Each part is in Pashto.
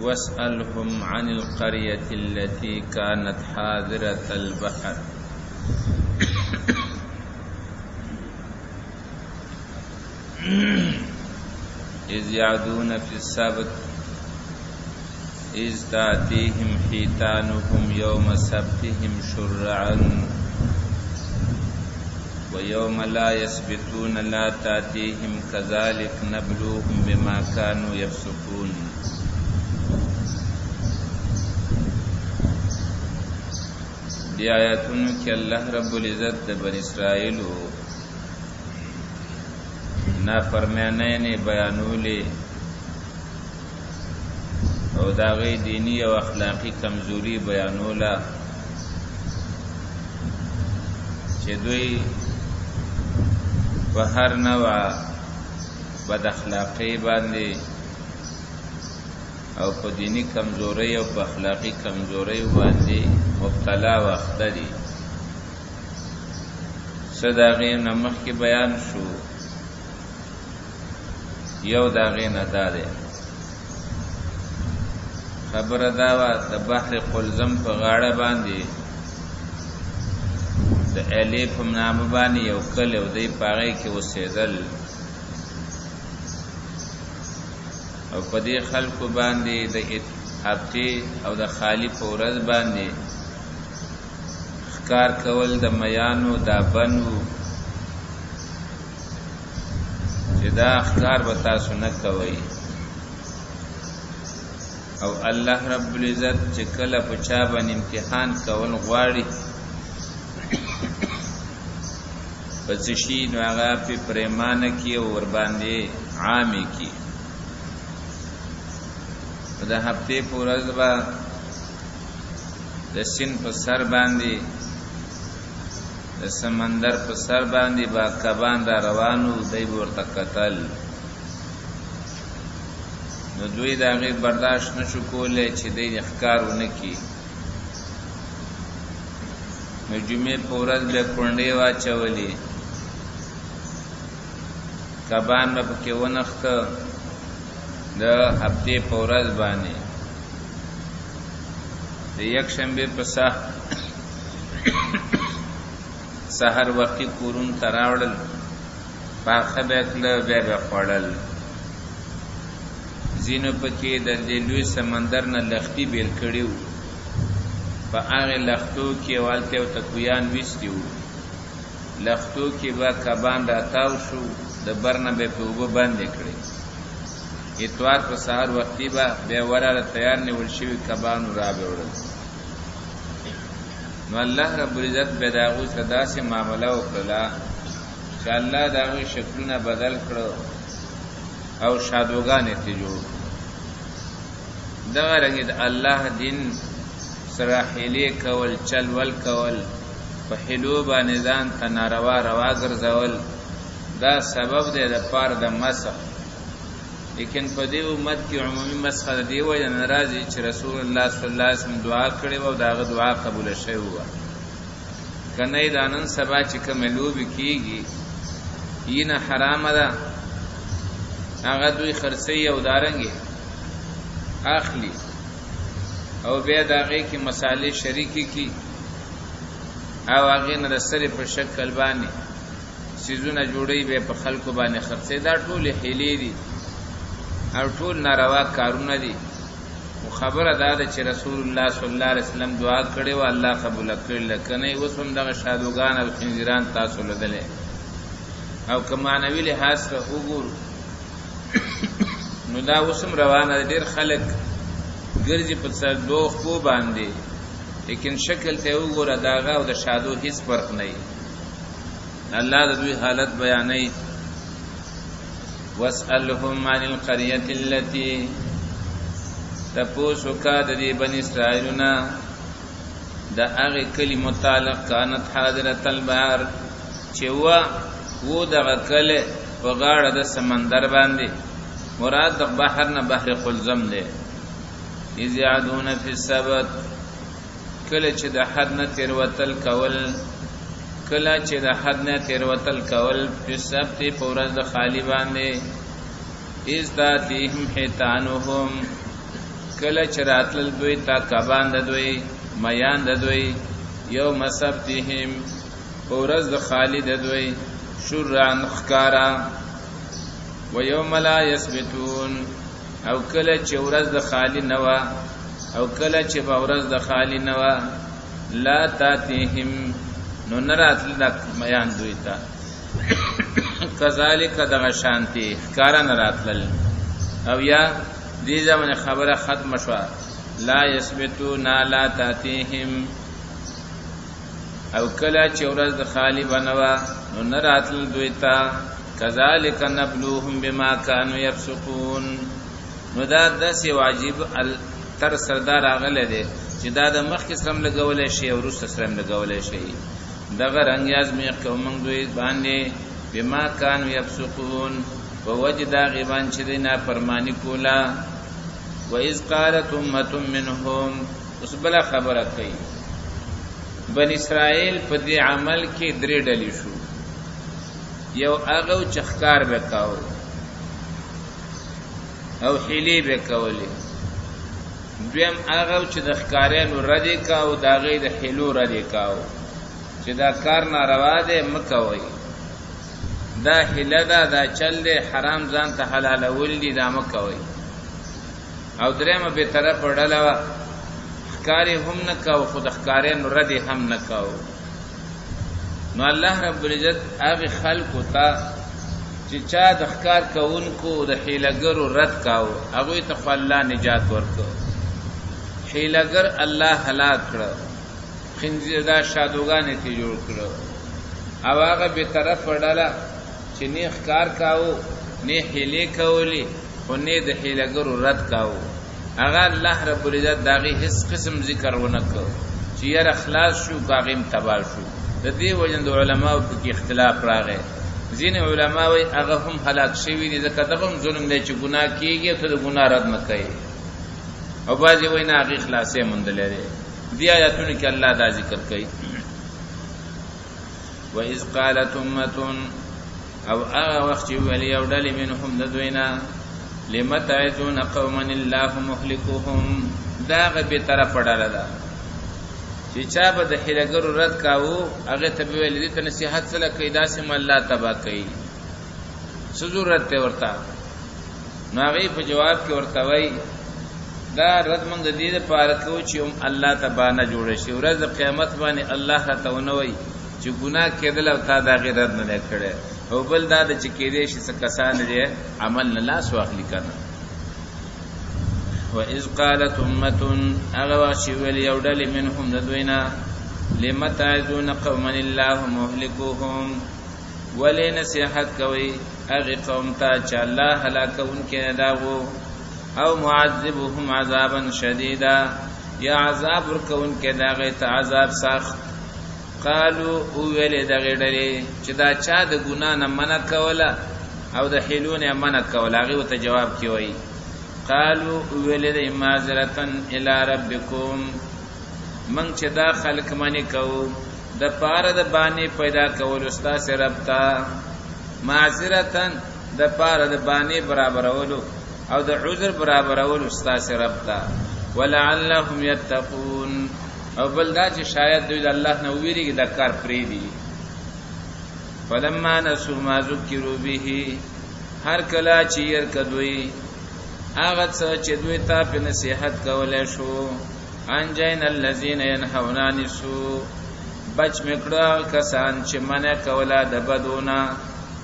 واسألهم عن القرية التي كانت حاضرة البحر إذ يعدون في السبت إذ تأتيهم حيتانهم يوم سبتهم شرعا ويوم لا يسبتون لا تأتيهم كذلك نبلوهم بما كانوا يفسقون. دی آیاتونو کې الله رب العزت د بنی اسرائیل نافرمانۍ بیانولې او دا غي دینی او اخلاقی کمزوری بیانولا چې دوی په هر نوع بد اخلاقی باندې او په دینی کمزوري او په اخلاقی کمزوري باندې مبتلا وخت دي. صداغه نمخ کې بیان شو یو داغه نه داده خبره دا وا د بحر قلزم په غاړه باندې د الیف نام باندې یو کله او دی پاره کې وسیدل او په دې خلکو باندې د هفته او د خالی فورز باندې ښکار کول د میانو دا بنو چې دا ښکار به تاسو نه کوئ او الله رب العزت چې کله په چا باندې امتحان کول غواړي پس شي نو هغه په پریمانه کې اور باندې عامي کې د هفته پورز با د سین په سر باندې د سمندر په سر باندې با کبان دا روانو دی ورته قتل نو دوی دا غي برداشت نشو کولای چې دی ښکارونه کی نو جمعه پورز به کونډې واچولې کبان به کې ونخته د هفته پورز باندې د یک شنبه په سحر وختي کورون تراوړل پاخه بیکله به خړل زینو پکې د لوی سمندر نه لختی بیل کړیو په هغه لختو کې والته او تکویان وستیو لختو کې با کبان راتاو شو د برنه به په وب باندې کړی اتوار په سحر وختي به وراله تیار نیول شوی کبانو را بهوړل نو الله رب العزت به داغو صدا سے معاملہ وکړه چې الله داغو شکلونه بدل کړو او شادوغان ته جوړ دا رنګ د الله دین سره هلي کول چل ول کول په حلو باندې ځان ته ناروا روا ګرځول دا سبب دی د پاره د مسخ لیکن په دې امت کې عمومي مسخ دی و یا ناراضي چې رسول الله صلی الله علیه وسلم دعا کړې و داغه دعا قبول شوه و کنه دانن سبا چې کوملوب کیږي ینه حرام ده هغه دوی خرڅي او دارنګي اخلي او بیا داغه کې مصالح شریکی کی او هغه نه سره په شکل باندې سيزونه جوړي به په خلکو باندې خرڅي دا ټول هلي دي او ټول ناروا کارونه دي او خبره دا ده چې رسول الله صلی الله علیه وسلم دعا کړې او الله قبول کړل کنه اوس هم دغه شادوغان او خنزیران تاسو لدلې او کمانوي لحاظ سره وګورو نو دا اوسم روانه ډیر خلک ګرځي په سر دوه خو باندې لیکن شکل ته وګوره داغه او د شادو هیڅ فرق نه الله د دوی حالت بیانوي واسألهم عن القرية التي تپوسو کا د دې بنی اسرائیلنا د هغه کلی متعلق كانت حاضرة البحر چې و دغه کله په غاړه د سمندر باندې مراد د بحر نه بحر قلزم دی اذ يعدون في السبت کله چې د حد نه تیروتل کول کله چې د حد نه تیروتل کول په سبت په ورځ د خالی باندې از تاتهم حیتانهم کله چې راتلل دوی تا کبان د دوی میان د دوی یوم سبتهم ورځ د خالی د دوی شرعن خکارا و یوم لا یثبتون او کله چې ورځ د خالی نوا او کله چې په ورځ د خالی نوا لا تاتهم نو نراتل د میان دوی تا کذالک دغه شانتی خکارا نراتل او یا دې زمونه خبره ختم شوه لا یثبتون لا تاتهم او کله چې ورځ د خالی بنوا نو نراتل دوی تا کذالک نبلوهم بما كانوا يفسقون نو دا داسې واجب تر سردار اغله دي چې دا د مخ کې سم لګولې شي او وروسته سم لګولې شي دغه رنگ یازمي قوم دوی باندې بما كانوا يفسقون ووجد غیبان چې دینا فرمانی کولا واذ قالت امه منهم اس بلا خبره کوي بنی اسرائیل په دې عمل کې درې ډلې شو یو هغه چخکار وکاو او حیلی وکولې دویم هغه چې د ښکارانو ردی کاو دا غي د حیلو ردی کاو چې دا کار ناروا دی مکوي دا حیله دا چل دی حرام ځان ته حلالول دي دا مکوي او درېمه به طرف وړلوا ښکاری هم نه کاو خود ښکارانو ردی هم نه کاو نو الله رب العزت هغه خلق ته چې چا د ښکار کوونکو د حیلګرو رد کاو هغه ته الله نجات ورکړ حیلګر الله هلاک کړ خنزیر دا شادوغان ته جوړ کړ او هغه به طرف وړاله چې نه ښکار کاو نه حیلې کولی خو نه د حیلګرو رد کاو هغه الله رب العزت داغي هیڅ قسم ذکر ونه کړ چې یې اخلاص شو باغیم تبال شو د دې وجه د علماو په اختلاف راغی ځین علما وی هغه هم هلاک شوی دي ځکه دغه ظلم دی چې ګناه کیږي ته د ګناه رد نه کوي او بعضی وی نه هغه خلاصې مونږ لري دی آیاتونه کې الله دا ذکر کوي و اذ قالت امه او هغه وخت ویل یو ډلې منهم د دوینا لمتعذون قوما الله مهلكهم دا غبي طرف وړاله ده چې چا به د حیلګرو رد کاوه هغه ته ویل دي ته نصيحت سره کوي داسې الله تبا کوي څه ضرورت ته ورته نو هغه په جواب کې ورته وای دا رد مونږ د دې لپاره کوو چې الله تبا نه جوړ شي ورځ د قیامت باندې الله راته ونوي چې ګناه کېدل او تا دا غیر رد نه کړي او بل دا د چې کېدې شي څه کسان دې عمل نه لاس واخلي کنه وَإِذْ قَالَتْ أُمَّةٌ أَغَوَاشِ وَلْيَوْدَلِ مِنْهُمْ دَدْوِنَا لِمَتَعِذُونَ قَوْمًا اللَّهُ مُهْلِكُهُمْ وَلِي نَصِيحَت کوي هغه قوم ته چې الله هلاکون کې داغو او معذبهم عذابا شديدا یا عذاب ورکون کې داغه ته عذاب سخت قالوا ویل دغه ډلې چې دا چا د ګنا نه منع کوله او د حیلونه منع کوله هغه ته جواب کوي قالوا ولد معذرتن الى ربكم من چې دا خلق منی کو د پاره د باندې پیدا کول استاد سره رب تا معذرتن د پاره د باندې برابرولو او د عذر برابرولو استاد سره رب تا ولعلهم يتقون او بل دا چې شاید دوی د الله نه ویریږي د کار پری دي فلما نسوا ما ذکروا به هر کلا چې ير کدوی هغه څه چې دوی ته په نصيحت کولای شو انجین الذين ينهون عن السوء بچ میکړه کسان چې منع کوله د بدونه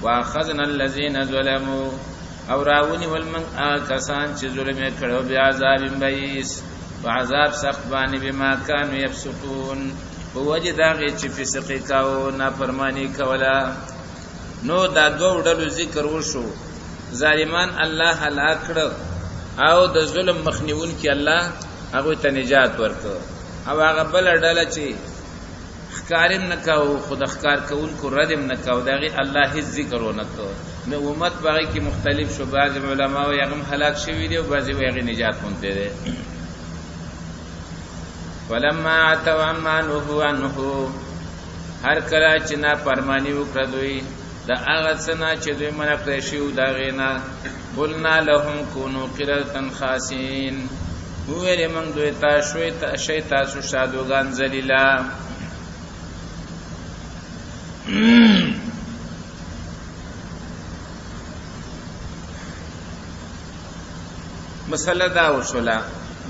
واخذنا الذين ظلموا او راونی ولمن کسان چې ظلم کړو بیا عذاب بئیس وعذاب سخت باندې بما كانوا يفسقون ووجد هغه چې فسق کاو نافرمانی کوله نو دا دوه ډول ذکر وشو ظالمان الله هلاک کړ او د ظلم مخنیون کې الله هغه ته نجات ورکړ او هغه بل ډله چې ښکارم نکاو خود ښکار کوونکو ردم نکاو دغه الله هیڅ ذکر ونکړ نو امت باغی کې مختلف شو بعض علما او هغه هلاک شوی دی او بعضی هغه نجات مونته دي ولما اتوا عما نهوا عنه هر کله چې نا پرمانی وکړه دوی دا هغه څنګه چې دوی منع کړی شو دا غینا قلنا لهم كونوا قردة خاسئين ویلې موږ دوی ته شی تاسو شادوګان ذلیلا مسله دا وشوله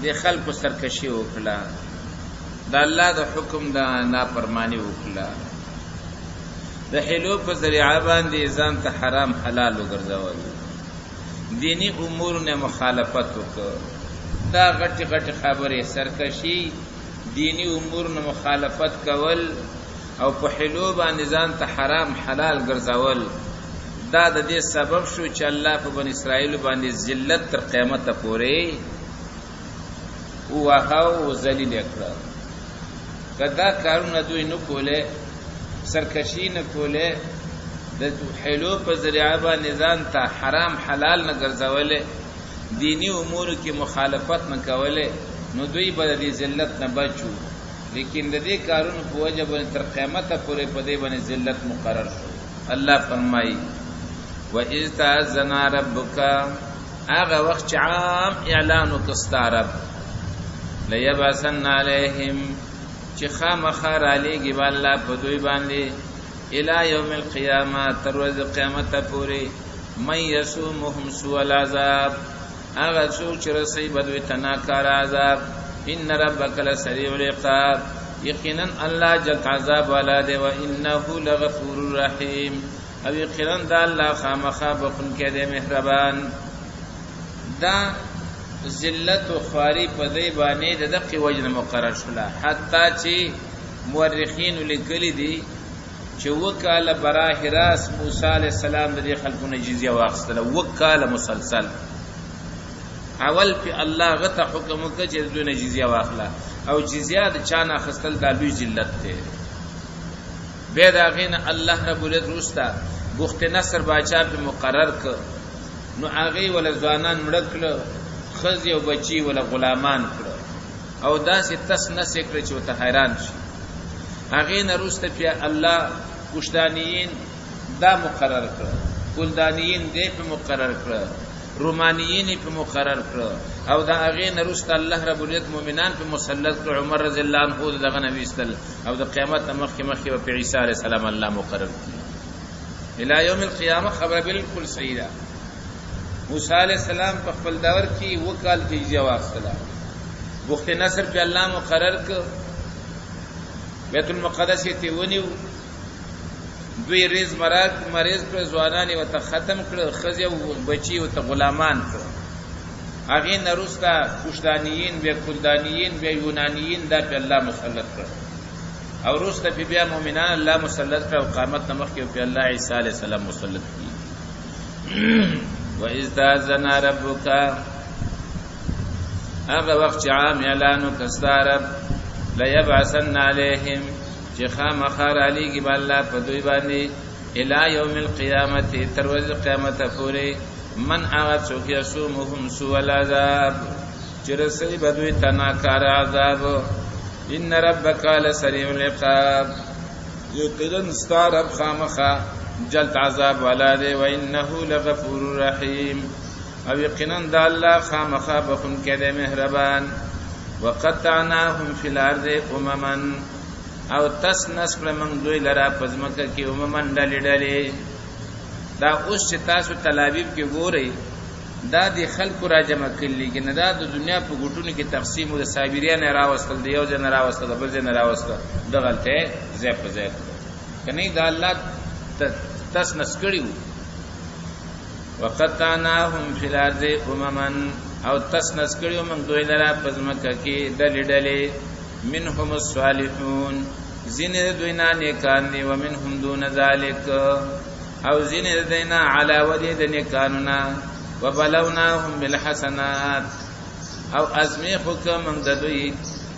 د خلکو سرکشي وکړه د الله د حکم د نافرمانی وکړه د حلو په ذریعه باندې ځان ته حرام حلال وګرځول دینی امور نه مخالفت وکړه دا غټي غټي خبره سرکشي دینی امور نه مخالفت کول او په حلو باندې ځان ته حرام حلال ګرځول دا د دې سبب شو چې الله په بنی اسرائیل باندې ذلت تر قیامت پورې او ذلیل کړ کدا کارونه دوی نه کوله سرکشي نه کوله د حلو په ذریعہ باندې ځان ته حرام حلال نه ګرځولې دینی امور کې مخالفت نه کوله نو دوی به د ذلت نه بچو لیکن د دې کارونو په وجه باندې تر قیامت پورې په دې باندې ذلت مقرر شو الله فرمایي وَإِذْ تَأَذَّنَ رَبُّكَ هغه وخت چې عام اعلان وکستا رب لَيَبْعَثَنَّ عَلَيْهِمْ چې خامخا رالیږي به الله په دوی باندې الی یوم القیامه تر ورځې قیامت پورې من یسومهم سوء العذاب هغه څوک چې رسوي به دوی ته ناکاره عذاب ان ربک لسریع العقاب یقینا الله جلد عذاب والا دی و انه لغفور رحیم او یقینا دا الله خامخا بخونکی دی مهربان دا ذلت و خواری په دې باندې د دقه وجه مقرر شوله حتی چې مورخین لیکلي دي چې وکاله براه راس موسی علی السلام د خلکو جزیه واخستله وکاله مسلسل اول په الله غته حکم وکړي چې دوی جزیه واخله او جزیه د چانه خستل د لوی ذلت ته به دا غین الله رب العزت رستا بوخت نصر باچا په مقرر ک نو هغه ول ځوانان مړکل خزي او بچي ولا غلامان کړو او داسې تس نس کړ چې وته حیران شي هغه نه روسته په الله کوشدانیین دا مقرر کړ کولدانیین دې په مقرر کړ رومانیین په مقرر کړ او دا هغه نه روسته الله رب العزت مؤمنان په مسلط کړ عمر رضی الله عنه دغه نبی استل او د قیامت مخکې په عیسی علیه السلام الله مقرر کړ الى یوم القیامه خبر بالکل صحیح ده موسی علیہ السلام په خپل دور کې وکال جزیه واخله بوخت نصر په الله مقرر ک بیت المقدس ته ونیو دوی ریز مریض پر ځوانانی وته ختم کړ خزي او بچي او ته غلامان کړ هغه نروستا کوشدانیین به کلدانیین به یونانیین دا په الله مسلط کړ او روسته په بیا مؤمنان الله مسلط کړ او قیامت نمخ کې په الله عیسی علیہ السلام مسلط کړ وَإِذْ تَأَذَّنَ رَبُّكَ هغه وخت عام اعلانو کستا رب لَيَبْعَثَنَّ عَلَيْهِمْ چې خامخا رالیږي به الله په دوی باندې الی یوم القیامت تر ورځې قیامت پورې من هغه څوک یسومهم سوء العذاب چې رسوي به دوی ته ناکاره عذاب ان ربک لسریع العقاب یقینا ستا رب خامخا جلد عذاب والا دی و انه لغفور رحیم او یقینا د الله خامخا بخونکی دی مهربان وقطعناهم فی الارض امما او تس نسل من دوی لرا پزمکه کې امما ډلې ډلې دا اوس چې تاسو تلابیب کې ګورئ دا د خلکو را جمع کړي کې نه دا د دنیا په ګټونو کې تقسیم او د صابریان راوستل دی یو ځن راوستل بل ځن راوستل د غلطه زه په ځای کني دا الله تس نسکړیو وقطعناهم فی الارض امما او تس نسکړیو من دوی لرا پزمکه کې ډلې ډلې منهم الصالحون زین دوی نه نیکان دي ومنهم دون ذلک او زین دینا علاوه دې د نیکانونا وبلوناهم بالحسنات او ازمی حکم د دوی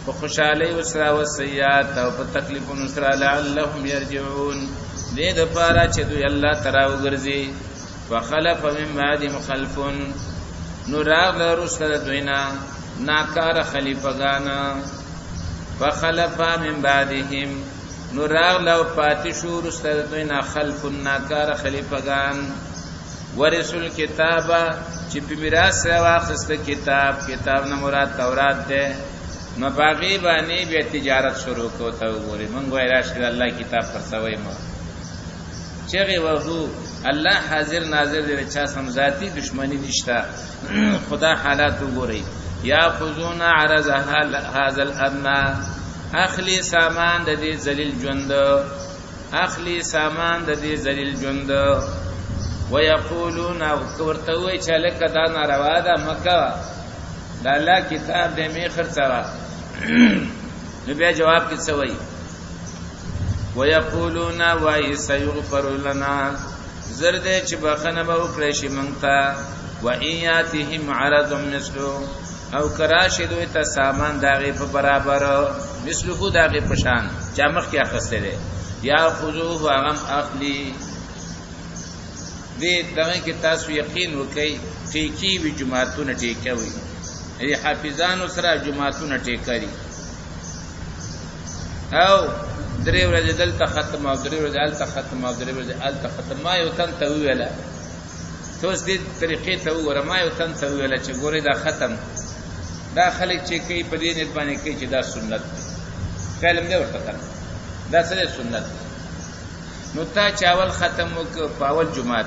په خوشالۍ وسره او سیئات او په تکلیفونو سره لعلهم يرجعون دې د پاره چې دوی الله تعالی وګرځي وخلف من بعد مخلف نوراغ رسل دوینا ناکار خلیفگانا وخلف من بعدهم نوراغ لو پاتشو رسل دوینا خلف ناکار خلیفگان ورسل کتابا چې په میراث واخسته کتاب نه مراد تورات ده نو باغی باندې به تجارت شروع کوته وګوري مونږ وای راشد الله کتاب پر سوي ما چغه وهو الله حاضر ناظر دی چا سم ذاتی دشمنی نشتا خدا حالات وګوري یا خذون عرض هذا الادنى اخلی سامان د دې ذلیل ژوند ويقولون ورته وای چې لکه دا ناروا ده مکه دا الله کتاب دې می خرڅوا نو بیا جواب کې څه وای ويقولون وای سيغفر لنا زرد چې بخنه به وکړي شي مونږ ته وَإِيَاتِهِمْ عَرَضٌ مِثْلُهُ او کراشي دوی ته سامان داغه په برابر مثله داغه پشان چا مخ کې اخسته دي یا خذوه غم اخلي دې دغه کې تاسو یقین وکئ ټیکی وی جماعتونه ټیکوي ای حافظانو سره جماعتونه ټیکري او درې ورځې دلته ختم او درې ورځې الته ختم او درې ورځې الته ختم ما یو تن ته ویلا توس دې طریقې ته وره ما یو تن ته ویلا چې ګوره دا ختم دا خلک چې کوي په دې نیت باندې کوي چې دا سنت کلم دی ورته کړه دا سره سنت نو تا چاول ختم وک پاول جمعات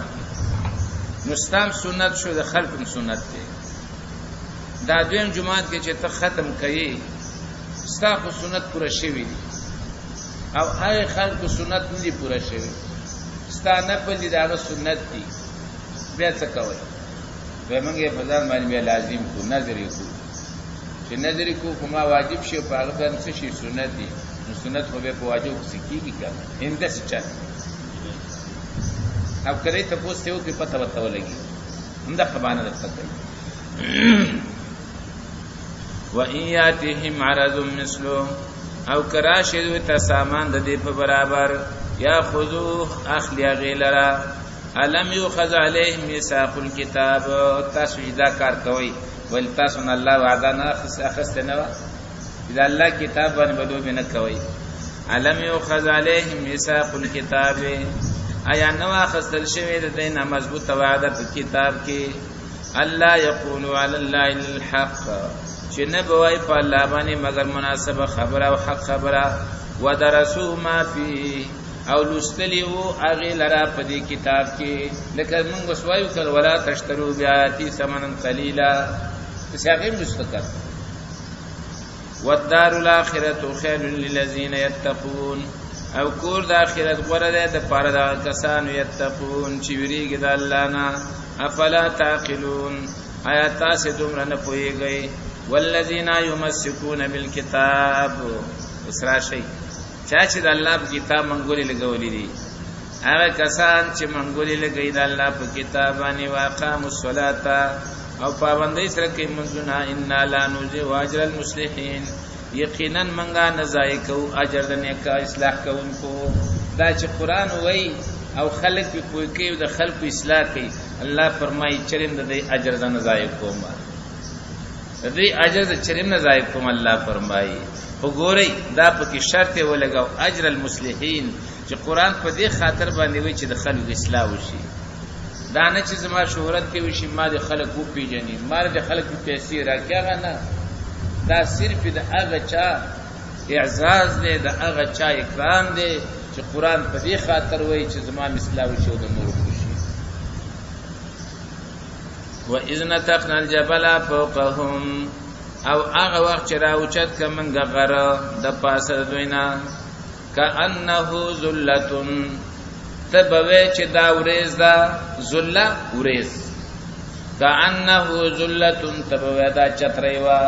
نو ستام سنت شو د خلکم سنت دی دا دویم جمعات کې چې ته ختم کړي ستا خو سنت پوره شوی او هغه خلکو سنت نه دی پوره شوی ستا نه په دې دا سنت دی بیا څه کوي به موږ په ځان باندې بیا لازم کو نظر یې کو چې نظر کو کومه واجب شي په هغه باندې څه شي سنت دي نو سنت خو به په واجب سکیږي کنه انده څه چل او کړي ته پوښتنه یو کې پته وته ولګي همدا خبانه درته کوي وَإِيَاتِهِمْ عَرَضٌ مِثْلُهُ او کراشد ته سامان د دې په برابر یا خذوه اخلي غیلرا علم یؤخذ علیه میثاق الكتاب تاسو دا کار کوي ول تاسو نه الله وعده نه اخست نه اذا الله کتاب باندې بدو بنه کوي علم یؤخذ علیه میثاق الكتاب آیا نو اخستل شوی د دینه مضبوطه وعده په کتاب کې الله یقول علی الله الحق چې نه بوای په الله باندې مگر مناسبه خبره او حق خبره ودرسوا ما فيه او لستلیو اغه لرا په دې کتاب کې لکه موږ وسوایو کړه ولا تشترو بیاتی ثمنا قلیلا څنګه مستقر والدار الاخره خير للذين يتقون او کور د اخرت غره ده د پاره د کسانو یتقون چې ویریږي د الله نه افلا تعقلون آیا تاسو دومره نه پوهیږئ والذین یمسکون بالکتاب اسرا شی چا چې د الله په کتاب منګولې لګولې دي هغه کسان چې منګولې لګي د الله په کتاب باندې واقاموا الصلاة او پابندۍ سره کوي منځونه ان لا نضيع اجر المصلحين یقینا منګه نزای کو اجر د نیک اصلاح کوونکو دا چې قران وای او خلق په کوی کې د خلق اصلاح کوي الله فرمایي چریم د دې اجر د نزای کوم د دې اجر د چریم نزای کوم الله فرمایي وګورئ دا پکې شرط ولګاو اجر المصلحین چې قران په دې خاطر باندې وي چې د خلق اصلاح وشي دا نه چې زما شهرت کې وشي ما د خلق وو پیژني ما د خلق په پیسې راکېغه نه دا صرف د هغه چا اعزاز دی د هغه چا اکرام دی چې قران په دې خاطر وایي چې زما اصلاح وشي او د نور وشي واذ نتقنا الجبل فوقهم او هغه وخت چې راوچت کمنګ غره د پاسه دوینا کانه ذلتن تبوي چې دا ورز دا ذله ورز کانه ذلتن تبوي دا چتري وا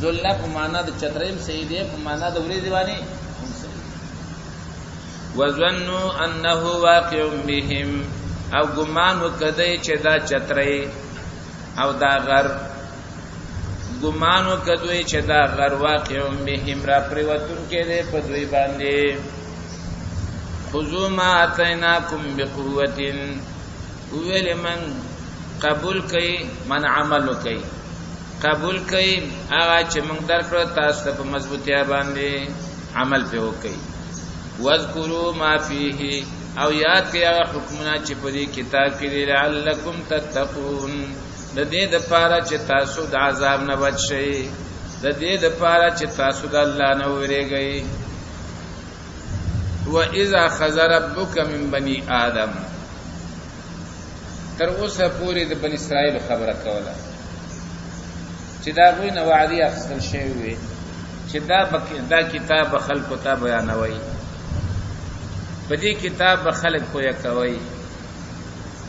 ذله په معنا د چتریم سیدی په معنا د ورز دیوانی وظنوا انه واقع بهم او ګمان وکړي چې دا چتري او دا غر ګمان وکړي چې دا غر واقع بهم را پریوتون کې دې په دوی باندې خذوا ما اتیناکم بقوه ویل من قبول کړي من عمل وکړي قبول کړي هغه چې موږ درکړو تاسو په مضبوطیا باندې عمل په وکړي واذکروا ما فیه او یاد کړئ هغه حکمونه چې په دې کتاب کې دي لعلکم تتقون د دې د پاره چې تاسو د عذاب نه بچ شئ د دې د پاره چې تاسو د الله نه وېریږئ وَإِذَا أَخَذَ رَبُّكَ مِن بَنِي آدَمَ تر اوسه پورې د بنی اسرائیل خبره کوله چې دا غوی نه وعده اخیستل شوی وي چې دا کتاب خلکو ته بیانوي په دې کتاب به خلک پوهه کوي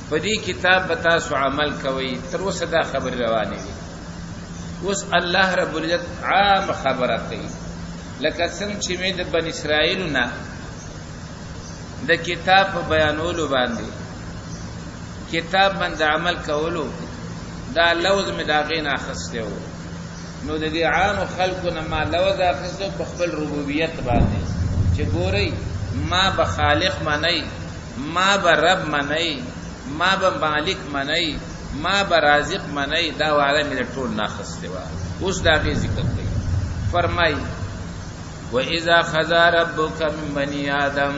په دې کتاب به تاسو عمل کوي تر اوسه دا خبره روانه وي اوس الله رب العزت عام خبره کوي لکه څنګه چې مې د بنی اسرائیل نه د کتاب په بیانولو باندې کتاب باندې عمل کولو دا لوز مې دا غین اخسته و نو د دې عام خلکو نه ما لوز اخسته په خپل ربوبیت باندې چې ګوري ما به خالق منئ ما به رب منئ ما به مالک منئ ما به رازق منئ دا وعده مې ټول نه اخسته و اوس دا غي ذکر کوي فرمای وَإِذَا أَخَذَ رَبُّكَ مِن بَنِي آدَمَ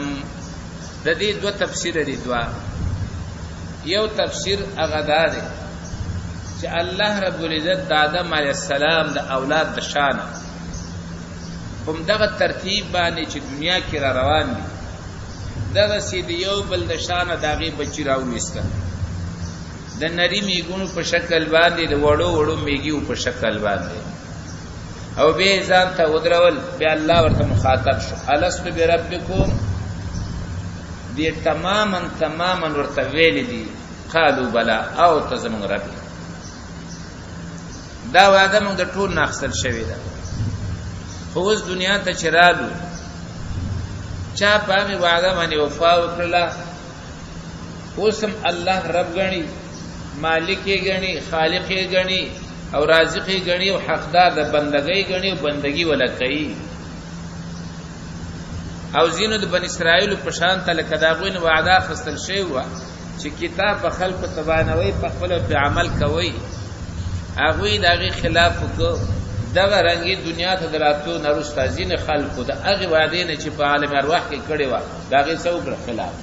د دې دوه تفسیر دي یو تفسیر هغه دا دی چې الله رب العزت د آدم علیه السلام د اولاد د شانه په دغه ترتیب باندې چې دنیا کې را روان دي دغه سید یو بل د شانه داغي بچی راوېسته د نری میګونو په شکل باندې د وړو وړو میګیو په شکل باندې او به ځان ته ودرول به الله ورته مخاطب شو الست بربکم دې تماما ورته ویل دي قالوا بلا او تزمن رب دا وعده موږ د ټول ناخصل شوی ده خو اوس دنیا ته چرالو چا پاغي وعده باندې وفا وکړه اوسم الله رب غني مالک یې غني خالق یې غني او رازق یې غني او حقدار د بندګۍ غني او بندګي ولا کوي او زینو د بنی اسرائیل په شان ته لکه دا غوین وعده خستل شی و چې کتاب په خلق تبانوي په خپل په عمل کوي هغه دغه خلاف وکړه دغه رنګي دنیا ته دراتو نرستا زین خلق د هغه وعده نه چې په عالم ارواح کې کړي و دغه څوګړه خلاف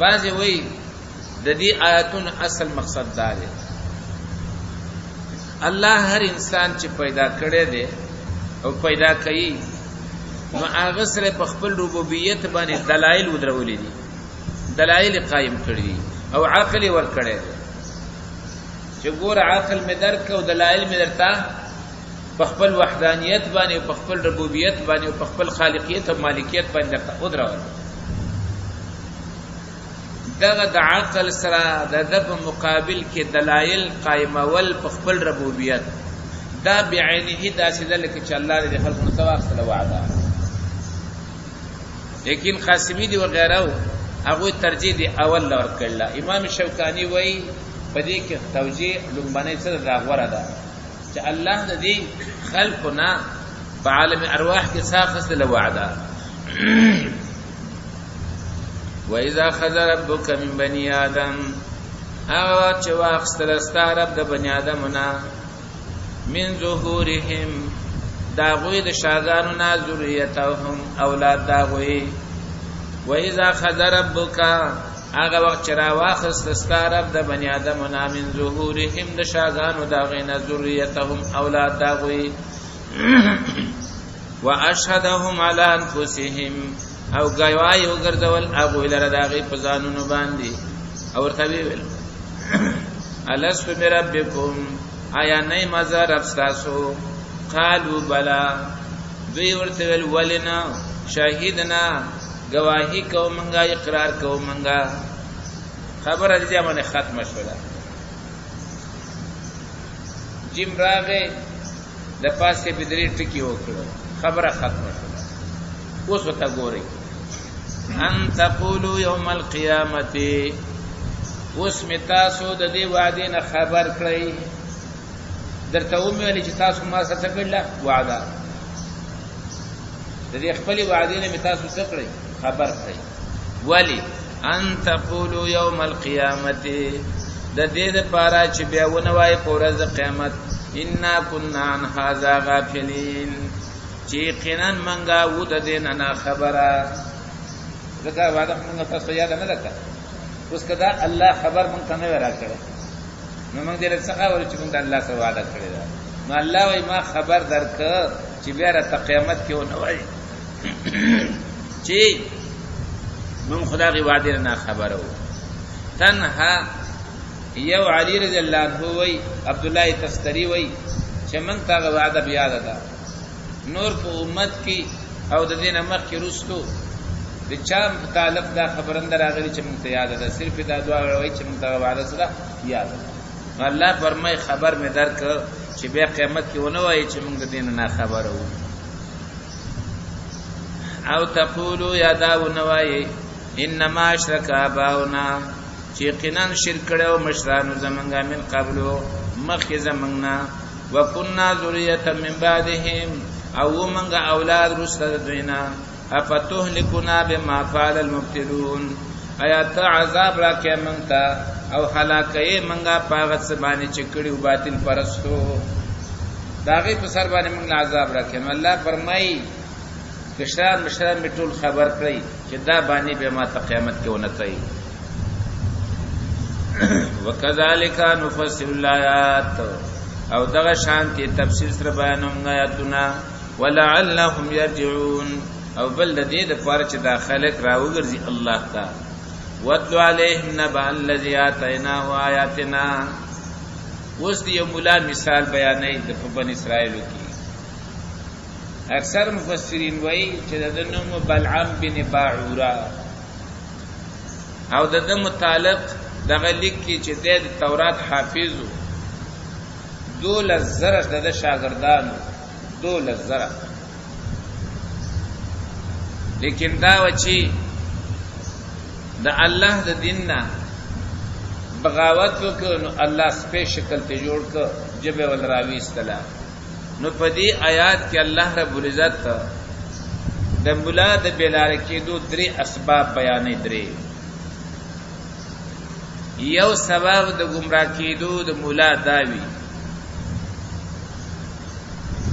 بعضی وی د دې آیاتونو اصل مقصد دا دی الله هر انسان چې پیدا کړي دی او پیدا کوي نو هغه سره په خپل ربوبیت باندې دلایل ودرولې دي دلایل قائم کړی او عقل ور کړی چې ګور عقل مې درک او دلایل مې درتا په خپل وحدانیت باندې په خپل ربوبیت باندې په خپل خالقیت او مالکیت باندې ودرول دغه د عقل سره د مقابل کې دلایل قائمول په خپل ربوبیت دا بعینه داسې ده لکه چې الله دې خلق نو سوا سره وعده لیکن قاسمی دی وغیرہ هغه ترجیح دی اول لور کړل امام شوکانی وای په دې کې توجیه لومبنه سره راغوره ده چې الله دې خلقنا په عالم ارواح کې ساخص له وعده وَإِذَا أَخَذَ رَبُّكَ مِن بَنِي آدَمَ هغه چې واخستل ستاره د بنی آدمونه من ظهورهم داغوی د شاګانو نا ذریتهم اولاد داغوی وَإِذَا أَخَذَ رَبُّكَ هغه وخت چې را واخست ستاره د بنی آدمونه من ظهورهم د شاګانو داغینا ذریتهم اولاد داغوی وَأَشْهَدَهُمْ عَلَى أَنفُسِهِمْ او گواہی وګرځول هغه لره داغي په ځانونو باندې او ورته ویل الست بربکم آیا نه مزه رب تاسو قالوا بلا دوی ورته ویل ولنا شاهدنا گواہی کو منګه اقرار کو منګه خبره دې باندې ختم شوه جیم راغه د پاسه بدري ټکی وکړه خبره ختم شوه اوس وتا ګوري ان تقولوا يوم القيامه اوس متاسو د دې وعده نه خبر کړی درته ومه چې تاسو ما سره کړل وعده د دې خپل وعده نه متاسو څه کړی خبر کړی ولی ان تقولوا يوم القيامه د دې لپاره چې بیا ونوای په ورځ قیامت ان كنا عن هذا غافلين چې قنان منګه و د دین نه خبره ځکه وعده موږ تاسو یاد نه لکه اوس کدا الله خبر مونږ ته نه راکړي نو موږ دې څنګه ول چې موږ الله سره وعده کړی دا نو الله وايي ما خبر درک چې بیا را قیامت کې ونه وای چې موږ خدای وعده نه خبرو تنها یو علی رضی الله عنه وای عبد الله تستری وای چې موږ ته وعده بیا ده نور په امت کې او د دې نمک کې رستو د چا متعلق دا خبرنده راغلی چې موږ ته یاد ده صرف دا دعا وای چې موږ ته وعده سره یاد ده الله فرمای خبر می درک چې بیا قیامت کې ونه وای چې موږ د دین نه خبر وو او تقولوا یا داو نوای انما اشرک اباؤنا چې یقینا شرک کړو مشرانو زمونږه من قبلو مخکې زمونږه وکنا ذریه من بعدهم او موږ اولاد رسل دوینا افتهلكنا بما فعل المبتلون آیات عذاب را کې موږ ته او هلاکه منګه پاغت سبانه چکړیو باطل پرستو داغه په سر باندې موږ عذاب راکې الله فرمایي کشران مشران میټول خبر کړی چې دا باندې به ما ته قیامت کې ونه کوي وکذالک نفصل الآیات او دغه شانتی تفسیر سره بیانوم آیاتنا ولعلهم يرجعون او بل د دې د پاره چې داخله راوګرځي الله تعالی وَاتْلُ عَلَيْهِمْ نَبَأَ الَّذِي آتَيْنَاهُ آيَاتِنَا اوس دی یو مولا مثال بیانوي د بنی اسرائیل کې اکثر مفسرین وایي چې د نوم بلعام بن باعورا او د متعلق دغه لیک کې چې د تورات حافظو 12,000 د شاګردانو 12,000 لیکن دا وچی د الله د دیننا بغاوت وکړو نو الله سپیشل ته جوړ ک جبه ول راوي استلا نو په دې آیات کې الله رب العزت د مولا د بلار کېدو درې اسباب بیانې درې یو سبب د گمراه کېدو د مولا داوی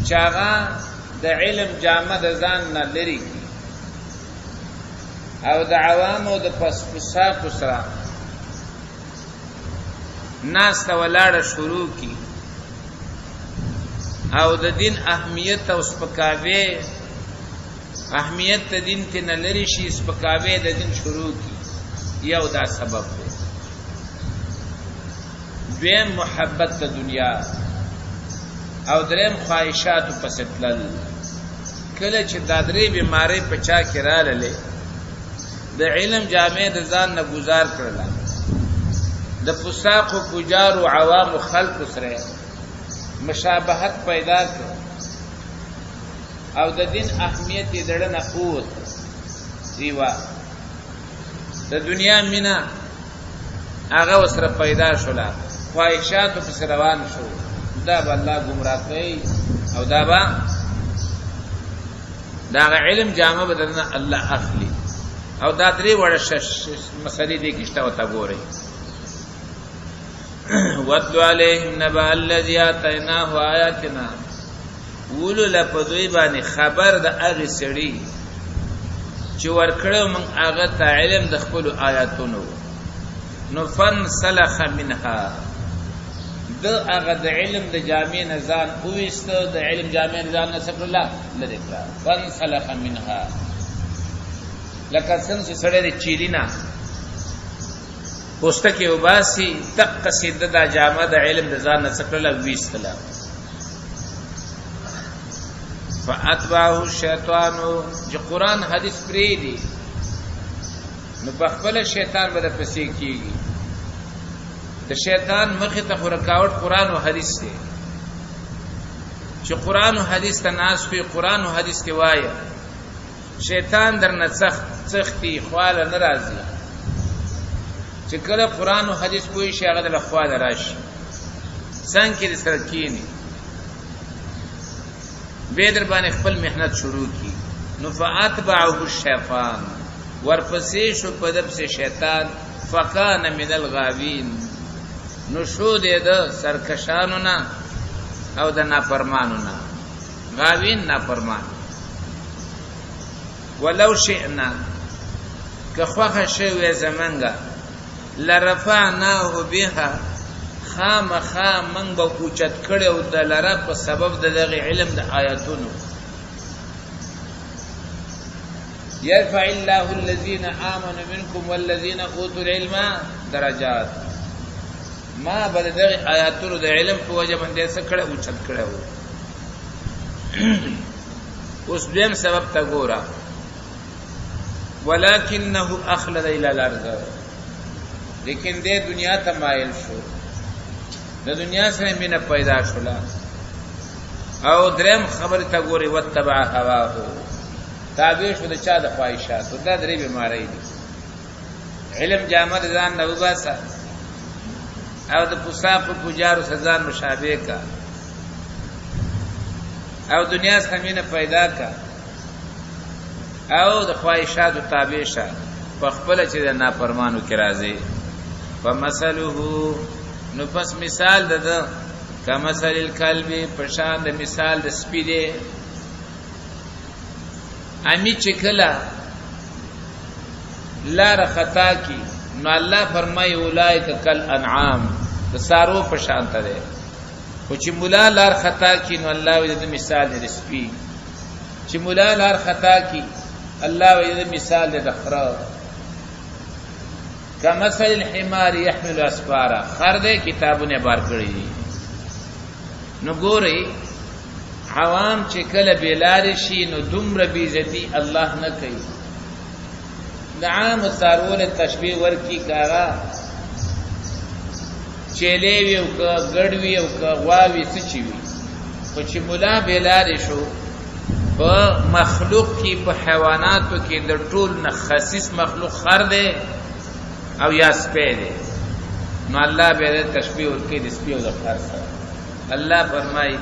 چاغه د علم جامه د ځان نه لري او د عوامو د پسپساق سره ناس ته ولاړه شروع کی او د دین اهمیت او سپکاوی اهمیت د دین ته نه لري شي سپکاوی د دین شروع کی یو دا سبب دی دویم محبت د دنیا او دریم خواهشات پس تلل کله چې دا درې بیماری په چا کې رااله د علم جامع د ځان نه گزار کړل د فساق او فجار او عوام خلق سره مشابهت پیدا کړ او د دین اهمیت یې دړنه قوت دیوا د دنیا مینا هغه وسره پیدا شولا خواهشات په روان شو دا به الله گمراه کوي او دا به دا علم جامع بدلنه الله اخلي او دا درې وړه مسلې دې کېشته وتا ګوري وَاتْلُ عَلَيْهِمْ نَبَأَ الَّذِي آتَيْنَاهُ آيَاتِنَا ولو لپدوی باندې خبر د هغه سړي چې ورکړو موږ هغه ته علم د خپل آیاتونو نو فن سلخ منها د هغه د علم د جامع نظام اوست د علم جامع نظام نسب الله لری کړه فن سلخ منها لکه څنګه چې سړی د چیرینا پوسټکه وباسي تقصید د جامع د علم د ځان نسب الله ویستلا فاتبعه الشیطان جو قرآن حدیث پری دی نو بخبل شیطان بده پسې کیږي د شیطان مخه ته رکاوټ قرآن او حدیث دی چې قرآن او حدیث ته ناس په قرآن او حدیث کې وایي شیطان درنه سختي خواله ناراضي چې کله قرآن او حدیث کوی شي هغه د خواله راشي څنګه دې سره کینی بیدر باندې خپل محنت شروع کی نو فاتبعه الشیطان ورپسې شو په دب سے شیطان فکان من الغاوین نو شو دې د سرکشانو نه او د نافرمانو نه غاوین نافرمان ولو شئنا که خوخه شوی زمنګا لرفعناه بها خامخا من به اوچت کړو د لره په سبب د دغه علم د آیاتونو يرفع الله الذين آمنوا منكم والذين اوتوا العلم درجات ما بل دغه آیاتونو د علم په وجه باندې څه کړو اوچت کړو اوس دیم سبب تا ګورا ولكنه اخلد الى الارض لیکن دې دنیا ته مایل شو د دنیا سره مینه پیدا شولا او دریم خبر ته ګوري وتبع هواه تابع شو د چا د خواهشات دا درې بیماری دي علم جامد ځان نو باسا او د پوساپ پوجارو سزان مشابه کا او دنیا سره مینه پیدا کا او د خواهشات تابع شه په خپل چې د نافرمانو کې راځي فمثله نو پس مثال د کمثل الکلب پشان د مثال د سپی دی امی چکلا لار خطا کی نو الله فرمای اولئک کل انعام د سارو پشان ته دی او چې مولا لار خطا کی نو الله د مثال د سپی چې مولا لار خطا کی الله د مثال د خره کمثل الحمار يحمل اسفارا خر دې کتابونه بار کړی نو ګوري عوام چې کله بیلار شي نو دومره بیزتی الله نه کوي نعام سارول تشبیه ورکی کاغا چيلې ویو کا ګډوي او کا غواوي سچي وي خو چې مولا بیلار شو په مخلوق کې په حیواناتو کې د ټول نه خصیص مخلوق خر دې او یا سپه دے نو اللہ بیده تشبیح ورکی دی سپیح دا خر سر اللہ فرمائی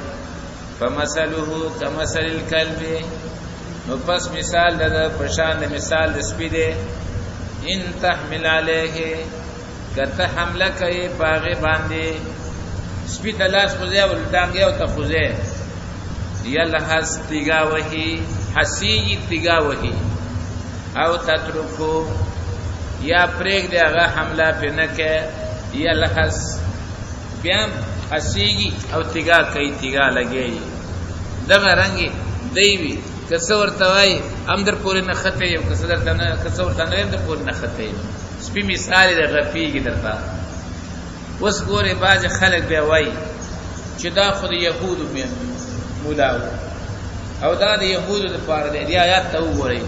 فمثلوه کمثل الکلب نو پس مثال دا پشان دا مثال دا سپی دے ان تحمل علیه کتا حملہ کئی پاغی باندے سپی تلاس خوزے و لٹانگے و تخوزے یلحس تیگا وحی حسیگی تیگا وحی او تترکو یا پریک دے اغا حملہ پہ نکے یا لحظ بیام حسیگی او تیگا کئی تیگا لگے دغا رنگی دیوی کسور توائی ام در پوری نخطے یو کسور تنویم در پوری نخطے سپی مثالی در غفیگی در تا اس گوری باز خلق بیوائی چی دا خود یهودو مولاو او دا دا یهودو دا پار دے دی آیات تاو گوری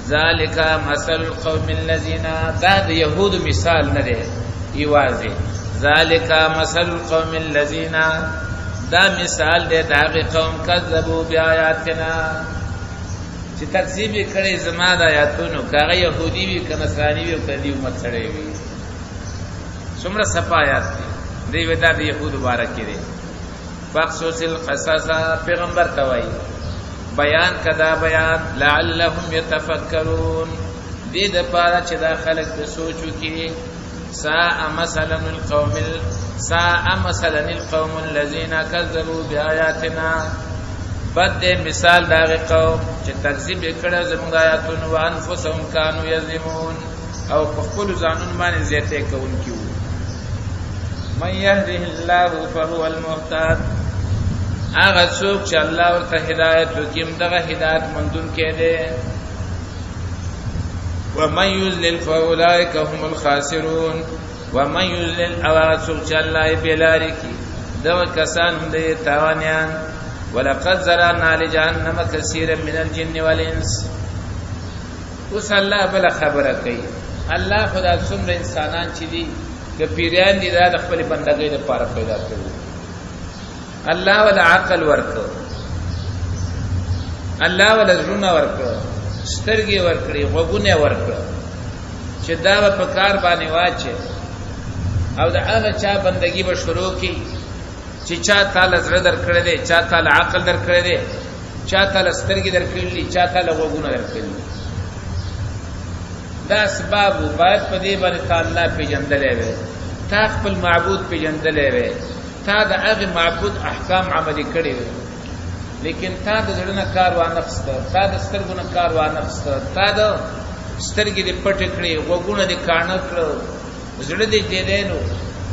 ذالک مثل القوم الذين دا یهود مثال نه دی ایوازه ذالک مثل القوم الذين دا مثال دی دا قوم کذبوا بیااتنا چې تکذیب کړي زما د آیاتونو کاغه يهودي وي که نصراني وي او کدي امت سره وي څومره صفایات دی ودا د يهود مبارک دي فقصص القصص پیغمبر توای بیان کدا بیان لعلهم يتفکرون دې د پاره چې دا خلک په سوچو کې ساء مثلا القوم الذين كذبوا بآياتنا بد مثال دا قوم چې تکذیب کړه زموږ آیاتونو وانفسهم كانوا یظلمون او خپل ځانون باندې زیاته کوونکي وو من يهده الله فهو المهتد هغه څوک چې الله ورته هدایت وکړي دغه هدایت مندون کې دی ومن يضلل فاولئك هم الخاسرون ومن يضلل هغه څوک چې الله یې بلاري کړي دغه کسان هم دي تاوانيان ولقد زرعنا لجهنم كثيرا من الجن والانس اوس الله بل خبره کوي الله خدا څومره انسانان چې دي د پیران دي د خپل بندګۍ لپاره پیدا کړو الله ولا عقل ورکو الله ولا زړه ورکو سترګې ورکړي غوګونه ورکړي چې دا په کار باندې واچي او دا هغه چا بندګي به شروع کی چې چا تعالی زړه درکړي دي چا تعالی عقل درکړي دي چا تعالی سترګې درکړي چا تعالی غوګونه درکړي دا اسباب باید په دې باندې تعالی پیژندلې وي تا خپل معبود پیژندلې وي تا د هغه معبود احکام عملي کړي وي لیکن تا د زړه کار وانخسته تا د سترګو نه کار وانخسته تا د سترګې دې پټ کړې وګونه دې کانه کړو زړه دې دینو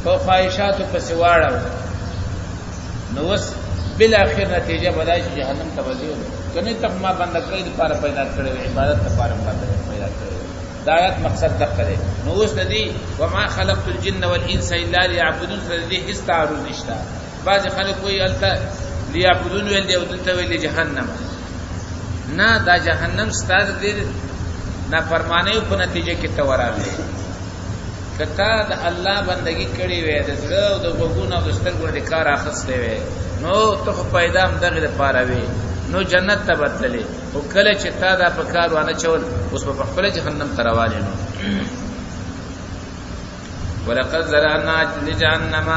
په خواهشاتو پسې واړو نو وس بل اخر نتیجه بدای چې جهنم ته وځي کنه ته ما بند کړی لپاره پیدا کړی عبادت لپاره پیدا کړی دا آیات مقصد دغه دی نو اوس د دې وما خلقت الجن والانس الا ليعبدون فدې هیڅ تعارض نشته بعض خلک وایي الته ليعبدون ول دی او دلته ویل جهنم نه دا جهنم ستاسو دې نافرمانی په نتیجه کې تورالې کته د الله بندگی کړی وې د زړه او د وګونو او د سترګو د کار اخستې وې نو ته پیدا هم دغه لپاره وې نو جنت ته بدلې او کله چې تا دا په کار وانه چول اوس په خپل جهنم ته روانې نو ولقد زرعنا لجهنم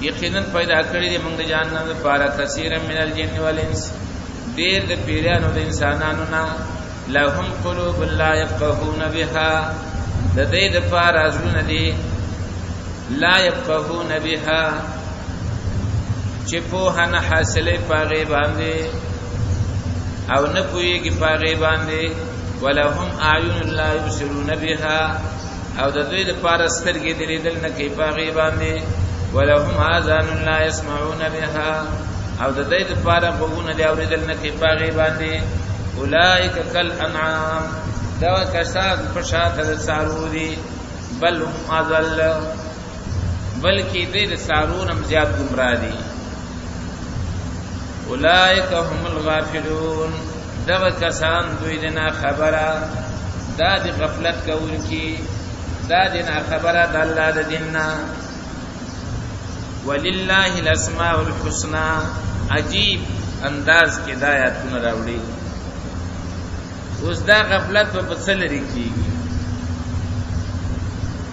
یقینا پیدا کړی دې موږ جهنم لپاره کثیر من الجن والانس ډېر د پیرانو د انسانانو نه لهم قلوب لا يفقهون بها د دې لپاره ازونه دي لا يفقهون بها چې په نه حاصله پاغي باندې او نه پويږي پاغي باندې ولهم اعين لا يبصرون بها او د دې لپاره سترګې دلیدل نه کوي پاغي باندې ولهم اذان لا يسمعون بها او د دې لپاره غوونه دی اوریدل نه کوي پاغي باندې اولئک کالانعام دا کسان پشاته د سارودي بل هم اضل بلکې دې سارونم زیات گمراه دي اولئک هم الغافلون دا کسان دوی دنا خبره دا د غفلت کوونکی دا دنا خبره د الله د دیننا ولله الاسماء الحسنى عجیب انداز کې د آیاتونه راوړي اوس دا غفلت په څه لري کیږي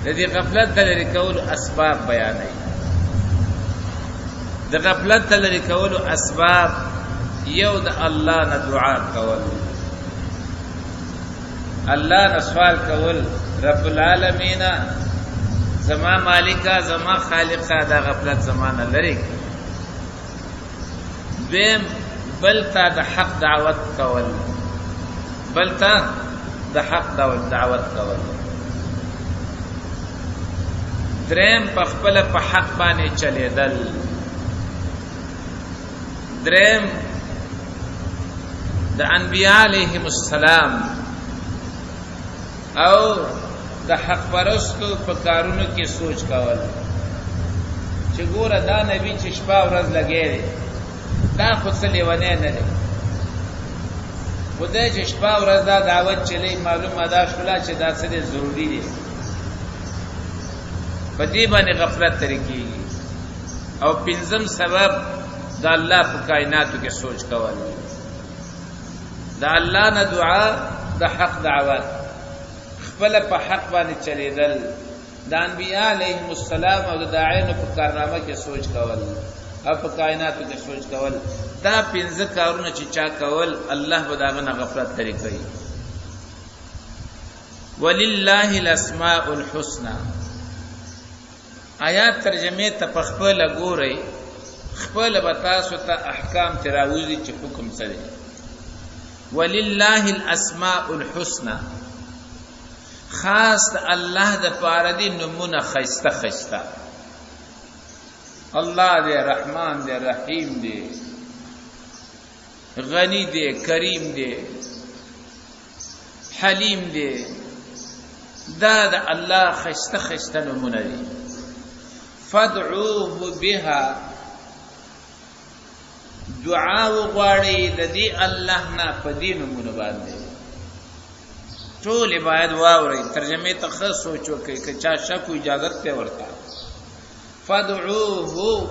د دې غفلت د لري کولو اسباب بیانوي د غفلت د لري کولو اسباب یو د الله نه دعا کول الله نه سوال کول رب العالمین زما مالکا زما خالقا دا غفلت زمانه لري دیم بلتا د حق دعوت کول بلتا د حق دعوت کول دریم په خپل په حق باندې چلیدل دریم د انبیاء علیهم السلام او د حق پرستو په کارونو کې سوچ کول چې ګوره دا نبی چې شپه ورځ لګېږي دا خو څه لیونی نه دی خدای چې شپه ورځ دا دعوت چلی معلومه دا شوله چې دا څه دی ضروري دی په دې باندې غفلت ترې کېږي او پنځم سبب د الله په کائناتو کې سوچ کول د الله نه دعا د حق دعوت خپل په حق باندې چلیدل د انبیاء علیهم السلام او د داعینو په کارنامه کې سوچ کول او په کائناتو کې سوچ کول دا پنځه کارونه چې چا کول الله به داغه نه غفلت ترې کوي ولله الاسماء الحسنى آیات ترجمه ته په خپل ګورئ خپل بتاسو ته احکام تراوزی چې حکم سره ولله الاسماء الحسنى خاص الله د پاره دي نمونه خيسته خيسته الله دې رحمان دې رحیم دې غنی دې کریم دې حلیم دې دا د الله خيسته خيسته نمونه دي فادعوه بها دعا وغواړي د دې الله نه په دې نمونه باندې ټول باید واوري ترجمه ته خاص سوچو کوي که چا شک اجازه ته ورته فادعوه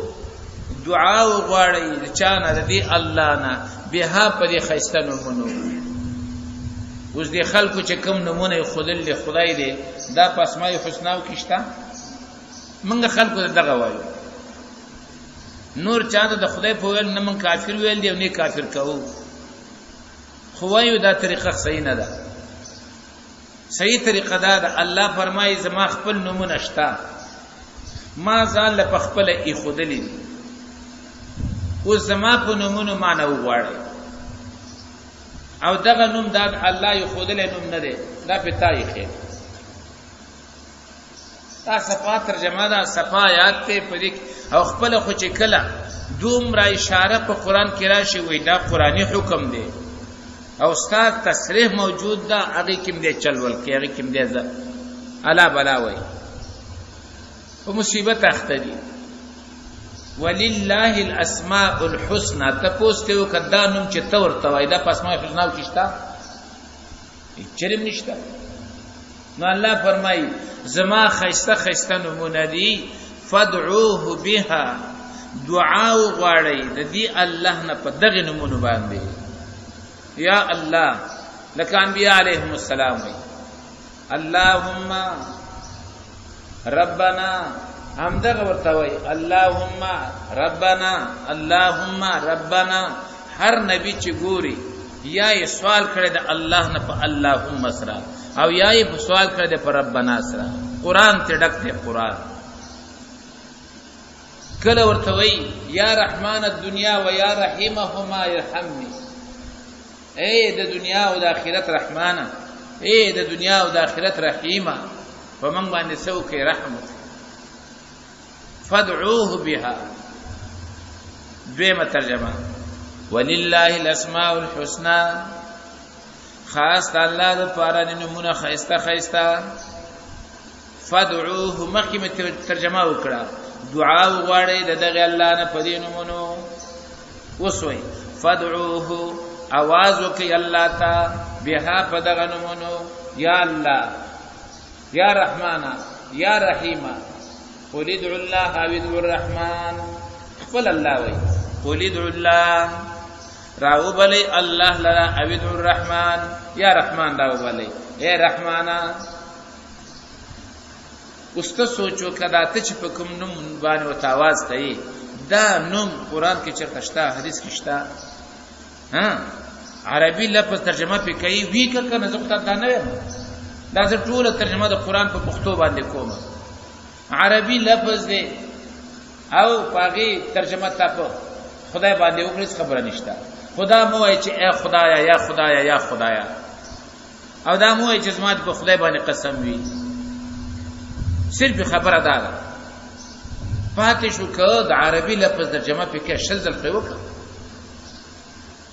دعا وغواړي چا نه د دې الله نه بها په دې خيسته نمونه اوس دې خلکو چې کوم نمونه خدل له خدای دې دا په اسماء الحسنا او کښتا منګه خلکو دغه وایو نور چاته د خدای په ویل نه من کافر ویل دی او نه کافر کوو خو وایو دا طریقه صحیح نه ده صحیح طریقه دا الله فرمایي زما خپل نمونه شتا ما ځان له خپل ای خودلی او زما په نمونه معنی وغواړي او دغه نوم دا الله یو خودل نوم نه دی دا په تاریخ دا صفا ترجمه دا صفا آیات ته پدې او خپل خو چې کله دومره اشاره په قران کې راشي وای دا قرآنی حکم دی او استاد تصریح موجود دا هغه کوم دی چلول کې هغه کوم دی الا بلا وای په مصیبت اخته دي ولله الاسماء الحسنى تپوسته وکدا نوم چې تور توای دا پسمه حسنا کیشتا چرم نشتا نو الله فرمای زما خیسته خیسته نمونه دي فدعوه بها دعا غواړي د دې الله نه په دغه نمونه باندې یا الله لکه انبیاء علیهم السلام وی اللهم ربنا هم دغه ورته وی اللهم ربنا هر نبی چې ګوري یا یې سوال کړی د الله نه په اللهم سره او یا یې سوال کړی د ربنا سره قران ته ډک دی قران کله ورته وی یا رحمان الدنیا و یا رحیمهما ارحمني اے د دنیا او د آخرت رحمانه اے د دنیا او د آخرت رحیمه فمن باندې سوکې رحمت فادعوه بها دویمه ترجمه ولله الاسماء الحسنى خاص الله د پاره نمونه خيسته خيسته فادعوه مخکمه ترجمه وکړه دعا وغواړي دغه الله نه پدې نمونه وسوي فادعوه आवाज وکي الله تا بها پدغه نمونه یا الله یا رحمانا یا رحیما قل ادعوا الله او ادعوا الرحمن قل الله وي قل ادعوا الله راو بلی الله لرا او ادعوا الرحمن یا رحمان راو بلی اے رحمانا استه سوچو کدا ته چې په کوم نوم باندې وتاواز کوي دا نوم قران کې چرته شته حدیث کې شته ها عربي لفظ ترجمه پې کوي وی کنه زه ته دا نه دا زه ټول ترجمه د قران په پښتو باندې کوم عربي لفظ دی او پاغي ترجمه تاسو خدای باندې وکړئ خبره نشته خدا مو وای چې اے خدایا یا خدایا یا خدایا او دا مو وای چې زما په خدای باندې قسم وی صرف خبره ده پاتې شو که د عربي لفظ ترجمه په کې شذ القوک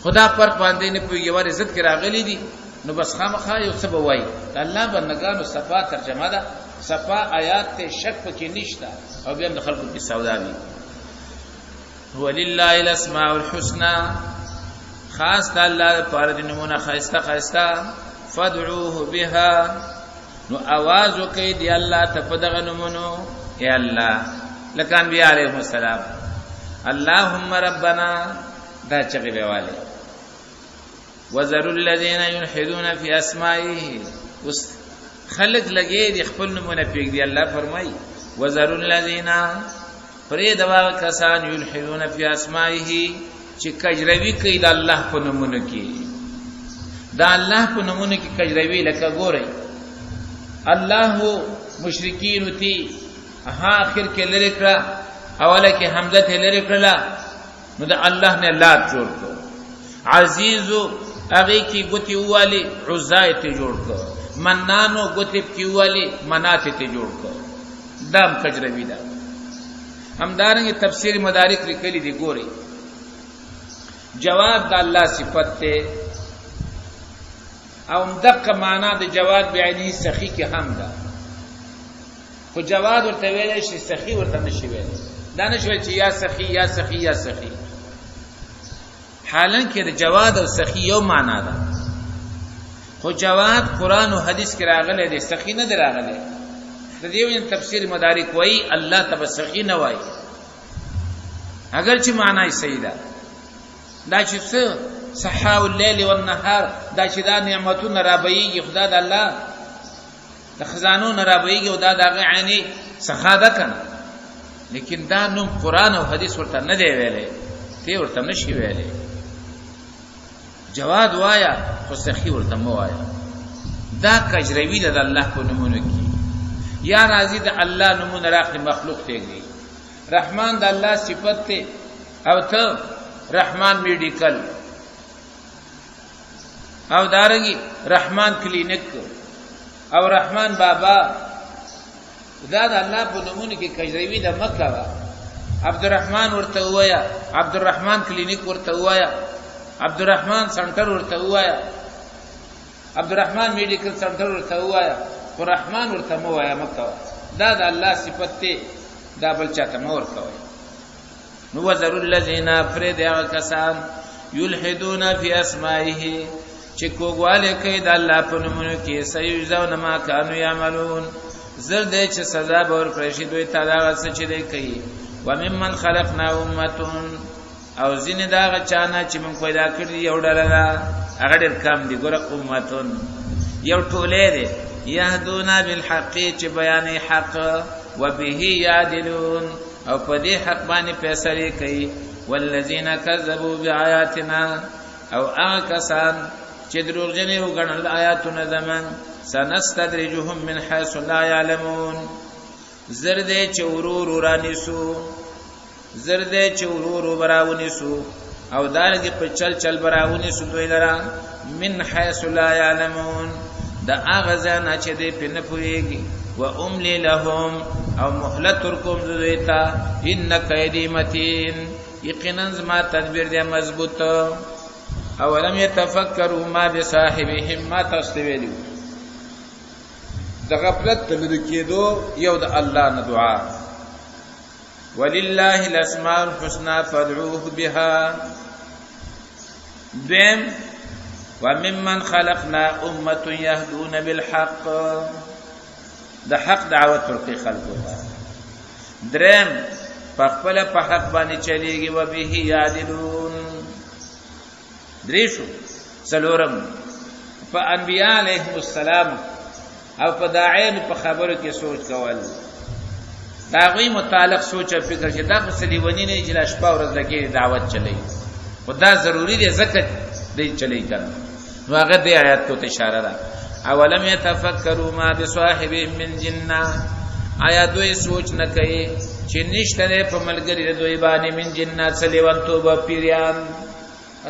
خدا پر باندې نه پوي یوار عزت کې راغلي دي نو بس خامخا یو څه بوي الله بندگانو صفا ترجمه ده صفا آیات ته شک پکې نشته او بیا د خلکو کې سودا وي ولله الاسماء الحسنى خاص الله پر دې نمونه خاصه خاصه فادعوه بها نو आवाज وکي دی الله ته په دغه نمونه یا الله لکه انبیاء علیهم السلام اللهم ربنا دا چغې دیواله وذروا الذين يلحدون في اسمائه خلق لګي د خپل نمونه پیګ دی الله فرمای وذروا الذين فرید وا کسان يلحدون في اسمائه چې کجروي کوي د الله په نمونه کې دا الله په نمونه کې کجروي لکه ګورئ الله مشرکین تی اخر کې لری کړه اوله کې حمزه ته لری کړه نو د الله نه لات جوړ کړ عزیز هغه کې ګوتی والی عزایت جوړ کړ منانو ګوتی کې والی منات ته جوړ کړ دام کجروی دا همدارنګه تفسیر مدارک لیکلي دي ګوري جواب د الله صفت ته او دقه معنا د جواد بعینه سخی کې هم ده خو جواد ورته ویل شي سخی ورته نشي ویل دا نشوي چې یا سخی یا سخی یا سخی حالانکه د جواد او سخی یو معنا ده خو جواد قران او حدیث کې راغلي دي سخی نه دراغلي د دې تفسیر مدارک وایي الله تبارک سخی نه وایي اگر چې معنا یې صحیح ده دا چې څه صحاء الليل والنهار دا چې دا نعمتونه رابېږي خدا د الله د خزانو رابېږي او دا دغه عیني سخا ده کنه لیکن دا نوم قران او حدیث ورته نه دی ویلې ته ورته نشي ویلې جواد وایا خو سخی ورته مو وایا دا کجروی د الله په نومونو کې یا راضی د الله نومونه راخي مخلوق تیږي رحمان د الله صفت ته او ته رحمان میډیکل او دارنګي رحمان کلینیک او رحمان بابا دا د الله په نومونو کې کجروي د مکه وا عبدالرحمن ورته وایا عبدالرحمن کلینیک ورته وایا عبدالرحمن سنټر ورته وایا عبدالرحمن میډیکل سنټر ورته وایا الرحمن ورته مو وایا مکه دا د الله صفت ته دا بل چاته مور کوي نو وذر الذين فرد کسان یلحدون فی اسمائه چې کوګواله کوي د الله په نومونو کې سيجزون ما كانوا يعملون زرد چې سزا به ورکړي دوی ته دا څه چې دی کوي وممن خلقنا امه او زین دا غچانا چې موږ پیدا کړی یو ډله هغه ډېر کم دي ګوره امتون یو ټوله دي یهدونا بالحق چې بیان حق وبه یعدلون او په دې حق باندې فیصله کوي والذین کذبوا بآیاتنا او هغه کسان چې دروغجن یو غنل آیاتونه زمون سنستدرجهم من حيث لا يعلمون زرده چورور رانیسو زرده چورور براونیسو او دارنګ په چل براونیسو دوی لرا من حيث لا يعلمون دا هغه ځان چې دې پنه پويږي و املي لهم او مهلت ورکوم دوی ته ان کیدی متین یقینا ما تدبیر دې مضبوط اولم يتفکروا ما بصاحبهم ما تستویلو د غفلت تلری کېدو یو د الله نه دعا ولله الاسماء الحسنى فادعوه بها دم وممن خلقنا امه يهدون بالحق د حق دعوت ورکي خلقو درم پخپل په حق باندې چلیږي و به یعدلون دریشو سلورم په انبیاء علیهم السلام او په داعین په خبرو کې سوچ کول دا غوی متعلق سوچ او فکر چې دا مسلیونی نه چې شپه ورځ لګي دعوت چلی او دا ضروری دی زکات دی چلی کنه نو هغه دې آیات ته اشاره ده اولم يتفکروا ما بصاحبهم من جنہ آیا دوی سوچ نه کوي چې نشته په ملګری دوی باندې من جنہ سلیوان توبه پیریان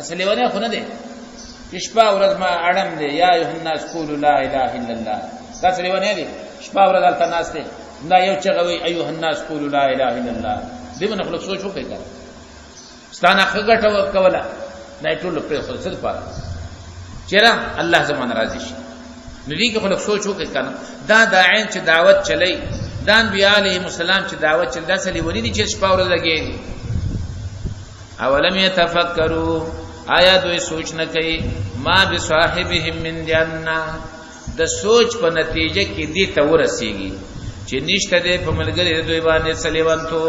سلیوانه خو نه دي شپه ورځ ما اړم دي یا یوحنا قول لا اله الا الله تاسو لیوانه دي شپه ورځ الته ناشته دا یو چغوي ایه الناس قول لا اله الا الله دې من خلق سوچ وکړه ستانه خګټه وکولا دا ټول په خپل سر پاره چیرې الله زمان راضي شي نبی کې خلق سوچ وکړه کنه دا داعین چې دعوت چلی دان بیا علیه السلام چې دعوت چل دا سلی ونی دي چې شپه ورځ لګي اولم يتفکروا آیا دوی سوچ نه کوي ما بصاحبهم من جنہ د سوچ په نتیجه کې دې ته ورسیږي چې نشته دې په ملګری دوی باندې سلیوانتو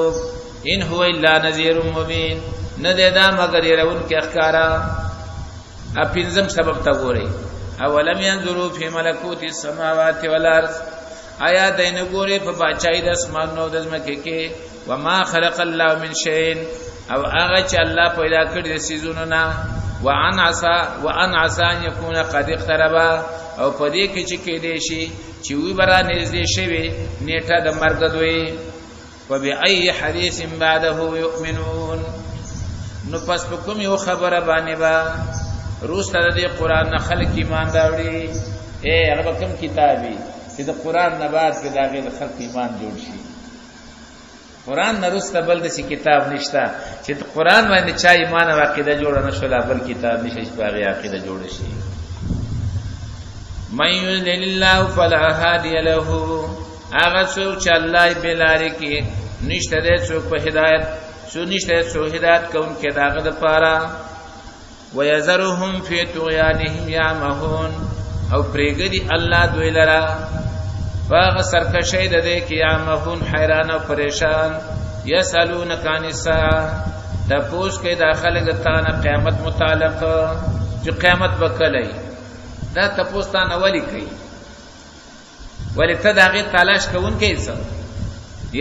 ان هو الا نذیر مبین نه دې دا مگر يرون کې اخکارا اپینځم سبب تا ګوري اولم ينظروا في ملكوت السماوات والارض آیا دین ګوري په بچای د اسمان نو د زمکه کې وما خلق الله من شيء او هغه چې الله پیدا کړی د سيزونو نه وان عسى ان يكون قد اقترب او پدې کې چې کې دي شي چې وی برا نږدې شوی نیټه د مرګ دوی وبأي حديث بعده يؤمنون نو پس په کوم یو خبره باندې با روسته د قرآن نه خلک ایمان راوړي هغه کوم کتابي چې د قرآن نه بعد کې داغه د خلک ایمان جوړ شي قرآن نه روسته بل د کتاب نشته چې د قرآن باندې چا ایمان او عقیده جوړ نه شول بل کتاب نشي چې هغه عقیده جوړ شي من يضلل الله فلا هادي له هغه څوک چې الله بلاره کې نشته د څوک په هدایت سو نشته سو هدایت کوم کې داغه د پاره ويذرهم في طغيانهم يعمهون او پریګدي الله دوی لرا واغ سرکشی د دې کې يعمهون حیران او پریشان يسالون کان الساعه تپوس کې داخله غتانه قیامت متعلق چې قیامت وکړي دا تپوس تا نه ولي کوي ولې ته داغه تلاش کوون کې څه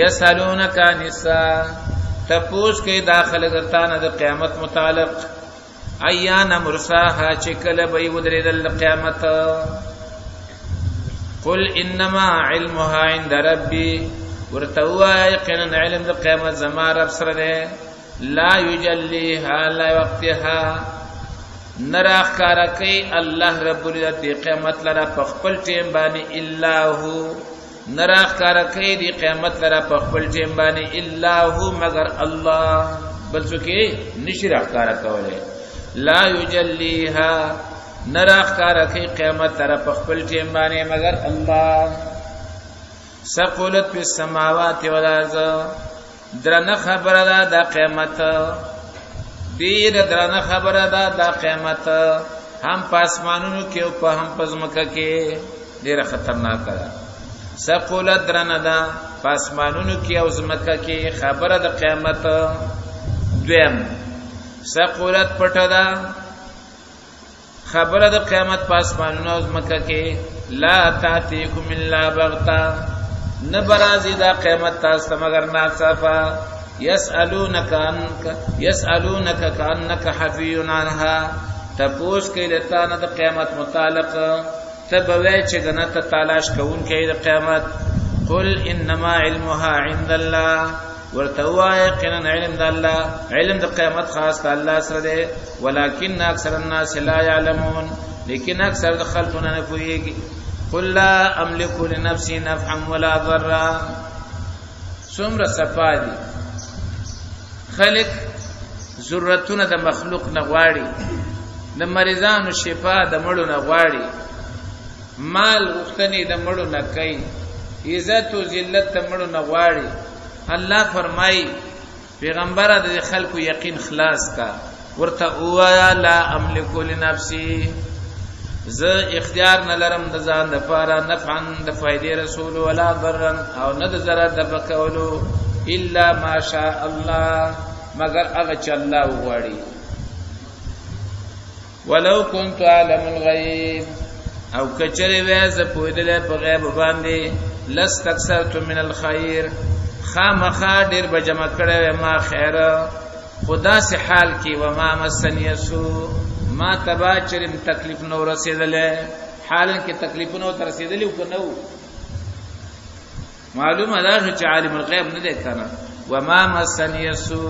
يسالون کان الساعه تپوس کې داخله غتانه د قیامت متعلق ایان مرساها چکل بی ودریدل قیامت قل انما علمها عند ربی ورتوا یقینا علم د قیامت زما رب سره ده لا یجلیها لا وقتها نراخ کارکی الله رب العزت قیامت لرا په خپل ټیم باندې الا هو نراخ کار کوي دی قیامت لرا په خپل ټیم باندې الا هو مگر الله بل څوک نشي راخ کار کوله لا یجلیها نراخ کار کوي قیامت لرا په خپل ټیم باندې مگر الله ثقلت فی السماوات والارض درنه خبره ده د قیامت ډیر درنه خبره ده د قیامت هم پاسمانونو کې او په هم پزمکه کې ډیر خطرناک ده ثقلت درنه ده پاسمانونو کې او زمکه کې خبره د قیامت دویم ثقلت پټه ده خبره د قیامت پاسمانونو او زمکه کې لا تاتیکم الا بغتا نبرازی دا قیامت تاستا مگر ناصفا یسألونک کانک حفیون عنها تپوس کئی دتانا دا قیامت متعلق تبوی چگنا تتالاش کون کئی دا قیامت قل انما علمها عند اللہ ورتوا یقینا علم دا اللہ علم دا قیامت خاص دا اللہ سر دے ولیکن اکثر الناس لا یعلمون لیکن اکثر دا خلقنا نپوئیگی قل لا املك لنفسي نفعا ولا ضرا سمر صفادي خلق ضرورتونه د مخلوق نغواړي د مریضانو شفا د مړو نغواړي مال غختنی د مړو نه کوي عزت او ذلت د مړو نغواړي الله فرمای پیغمبر د خلکو یقین خلاص کا ورته اوایا لا املك لنفسي ز اختیار نه لرم د ځان د پاره نفعا د فائدې رسول ولا ضرا او نه د ضرر د بکولو الا ماشاء الله مگر هغه چې الله وغواړي ولو كنت اعلم الغيب او کچره وې ز پوهېدل په غیب باندې لستكثرت من الخير خامخا ډیر بجمع کړه ما خیر خدا سے حال کی وما مسنی سو ما تبا چرم تکلیف نو رسیدلې حالن کې تکلیف نو تر رسیدلې او کنو معلومه ده چې عالم الغیب نه ده کنه وما مسنی سو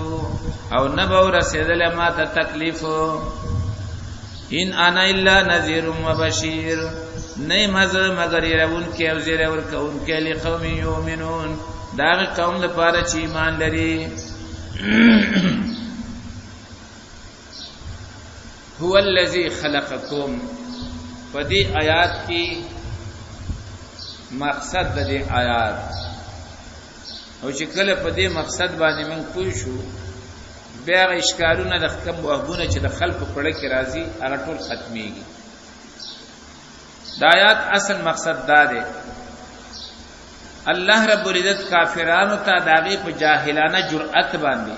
او نبو رسیدلې ما ته تکلیف ان انا الا نذیر وبشیر نه مزه مگر يرون کې او زیر ور کون کې لقوم یؤمنون دا قوم لپاره چې ایمان لري هو الذي خلقكم فدی آیات کی مقصد د دې آیات او چې کله په دې مقصد باندې من کوی شو بیا اشکالونه د حکم وهبونه چې د خلق پړه کې راځي هغه ټول ختميږي د آیات اصل مقصد دا دی الله رب العزت کافرانو ته داغي په جاهلانه جرأت باندې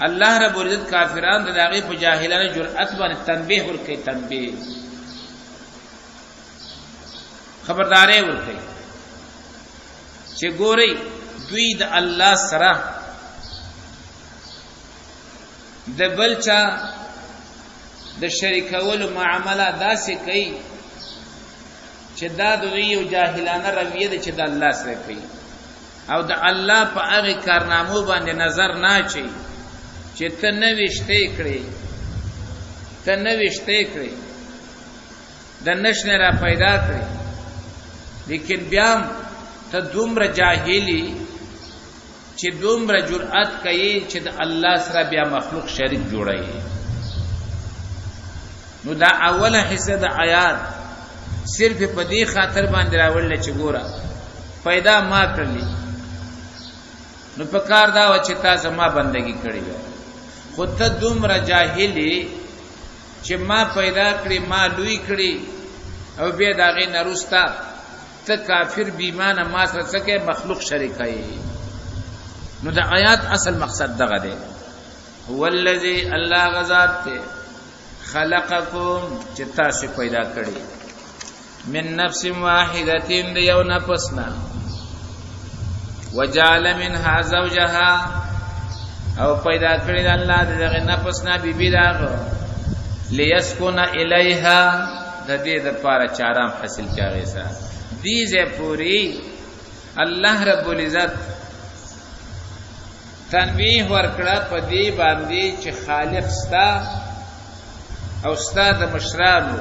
الله رب العزت کافرانو ته داغي په جاهلانه جرأت باندې تنبیه ورکړي تنبیه خبرداري ورکړي چې ګوري دوی د الله سره د بلچا د شریکولو معامله داسې کوي چې دا دوی یو جاهلانه رویه ده چې د الله سره کوي او د الله په هغه کارنامو باندې نظر نه چي چې ته نوښته کړې د نشنه را پیدا کړې لیکن بیا ته دومره جاهلی چې دومره جرأت کوي چې د الله سره بیا مخلوق شریک جوړي نو دا اوله حصہ د آیات صرف په دې خاطر باندې راوړل چې ګوره پیدا ما کړلی نو په کار دا و چې تاسو ما بندگی کړی خو ته دومره جاهلی چې ما پیدا کړی ما لوی کړی او بیا دا غي نرستا ته کافر بیمانه ما سره څخه مخلوق شریکای نو د آیات اصل مقصد دغه دی هو الذی الله غزاد ته خلقکم چې تاسو پیدا کړی من نفس واحده یو نفسنا وجعل منها زوجها او پیدا کړی الله دغه نفسنا بیبی داغه لیسکن الیها د دې د پاره چارام حاصل کاږي سره دیزه پوری الله رب العزت تنبیه ورکړه په دې باندې چې خالق ستا او ستا د مشرانو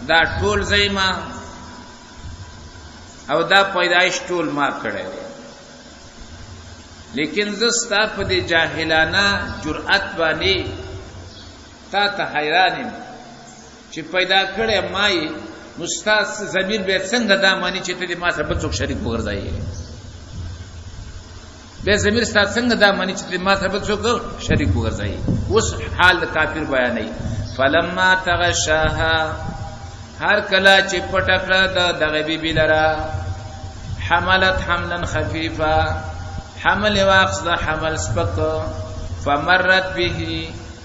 دا ټول زېما او دا پیدایش ټول ما کړی دی لیکن زستا په دې جاهلانه جرأت باندې تا ته حیران یم چې پیدا کړی مای مستاس ضمیر به څنګه دا معنی چې ته دې ما سره بل څوک شریک وګرځایې به ضمیر ستا څنګه دا معنی چې ما سره بل څوک شریک وګرځایې اوس حال د کافر بیانې فلما تغشاها هر کله چې پټکړه د بیبي لرا حملت حملا خفيفا حمل واقص دا حمل سپک فمرت به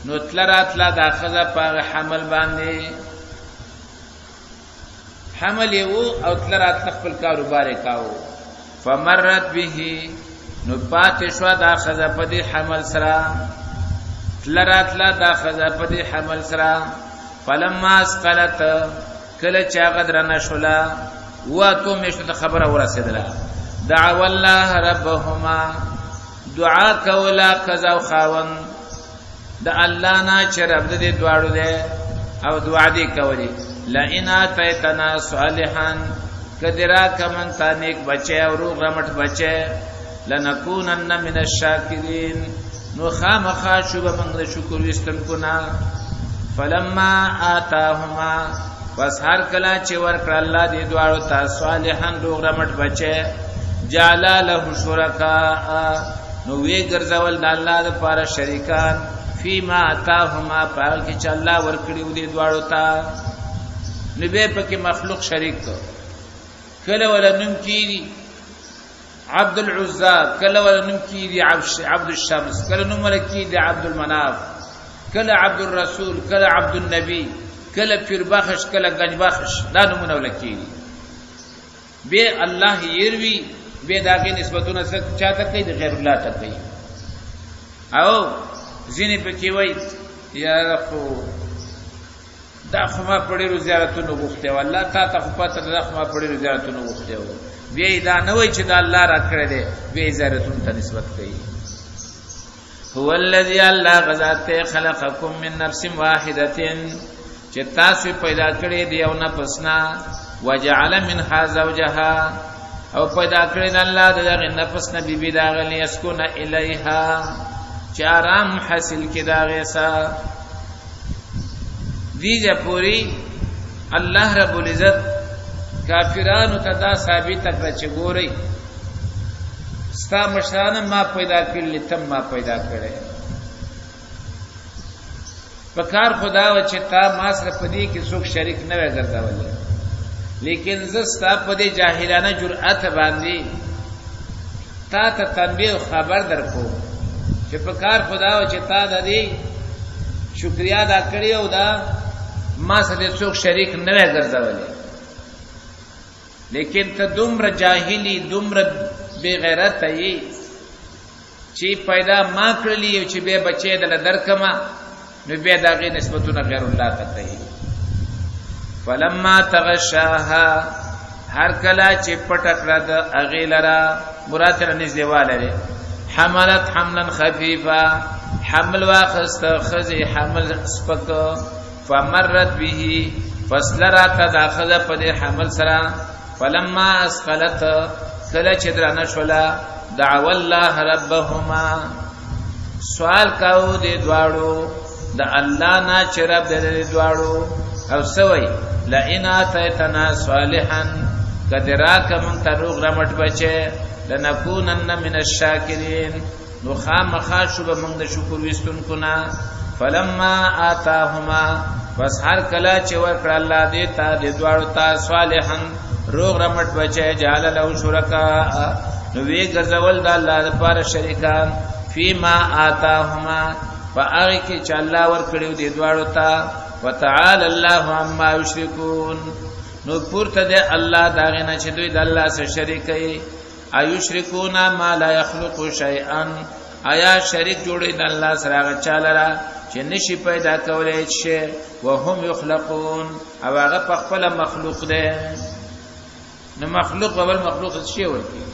نو تلرات لا دا خزا پا حمل باندې حمل یو او تلرات خپل کاروبار کاو فمرت به نو پاتې شو دا خزا په دې حمل سره تلرات لا دا خزا په دې حمل سره فلما اسقلت کله چا غدرنه شولا واتو مشته خبره ورسېدله دعوا الله ربهما دعا کولا کذا خاون د الله نه چې رب دې دواړو دې او دعا دې کولې لئن اتیتنا صالحا کدرا کمن تانیک بچي او روغ رمټ بچي لنکونن من الشاکرین نو خامخا شوب موږ شکر وستن کنا فلما آتاهما پس هر کلا چې ورکړ الله دې دواړو ته صالحا روغ رمټ بچي جعل له شرکاء نو وی ګرځول د الله لپاره شریکان فيما اتاهما پاک چې الله ورکړي دې دواړو ته نو به پکې مخلوق شریک کله ولنم کیږي عبد العزى کله ولنم کیږي عبد الشمس کله نو ملکی عبد المناف کله عبد الرسول کله عبد النبي کله پیر بخش کله گنج بخش دا نمونه ولکیږي به الله يروي به داګه نسبتونه څه چاته کوي د غیر الله ته کوي او ځینې پکې وای یا خو دا خو ما پړې زیارتونو غوښته والله تا ته خو پته ده خو ما پړې زیارتونو غوښته و به دا نه وای چې دا الله را کړی دی به زیارتونو ته نسبت کوي هو الذي الله غذات خلقكم من نفس واحده چې تاسو پیدا کړی دی او نه پسنا وجعل منها زوجها او پیدا کړی الله دغه نفس نه بیبي دا غلی اسكن الیها چې آرام حاصل کړه غیسا دیجه پوری الله رب العزت کافرانو ته دا ثابت کړ چې ګوري ستا مشران ما پیدا کړل تم ما پیدا کړې پکار خدا و چې تا ما سره پدې کې څوک شریک نه وګرځول لیکن زستا پدې جاهلانه جرأت باندې تا ته تنبیه خبر درکو چې پکار خدا و چې تا د دې شکریا ادا کړی او دا ما سره څوک شریک نه وګرځول لیکن ته دومره جاهلی دومره بے غیرت ای چې پیدا ما کړلی او چې به بچی دل درکما نو به داغه نسبتونه غیر الله ته کوي فلما تغشاها هر کلا چې پټکړه د اغیلرا مراد نه نږدېواله ده حملت حملا خفيفا حمل واخست خزي حمل سپک فمرت به فسلرات داخله په حمل سره فلما اسقلت کله چې درانه شولا دعوا الله ربهما سوال کاو دې دواړو د الله نه چې رب دې دواړو او سوي لئن اتیتنا صالحا قدراکم تروغ رمټ بچه لنکونن من الشاکرین نو خامخا شوب موږ د شکر وستونکو نه فلما آتاهما پس هر کله چې ورکړ الله دې تا دې دواړو ته صالحا روغ رمټ بچه جعل له شرکا نو وی غزول د الله لپاره شریکان فيما آتاهما فاغه کې چې الله ور کړیو دې دواړو ته وتعالى الله عما يشركون نو پورته دې الله داغه نه چې دوی د الله سره شریکي ايشركون ما لا يخلق شيئا آیا شریک جوړي د الله سره هغه چاله چې نشي پیدا کولای شي وهم يخلقون او هغه په خپل مخلوق دی نو مخلوق او مخلوق شي ورکی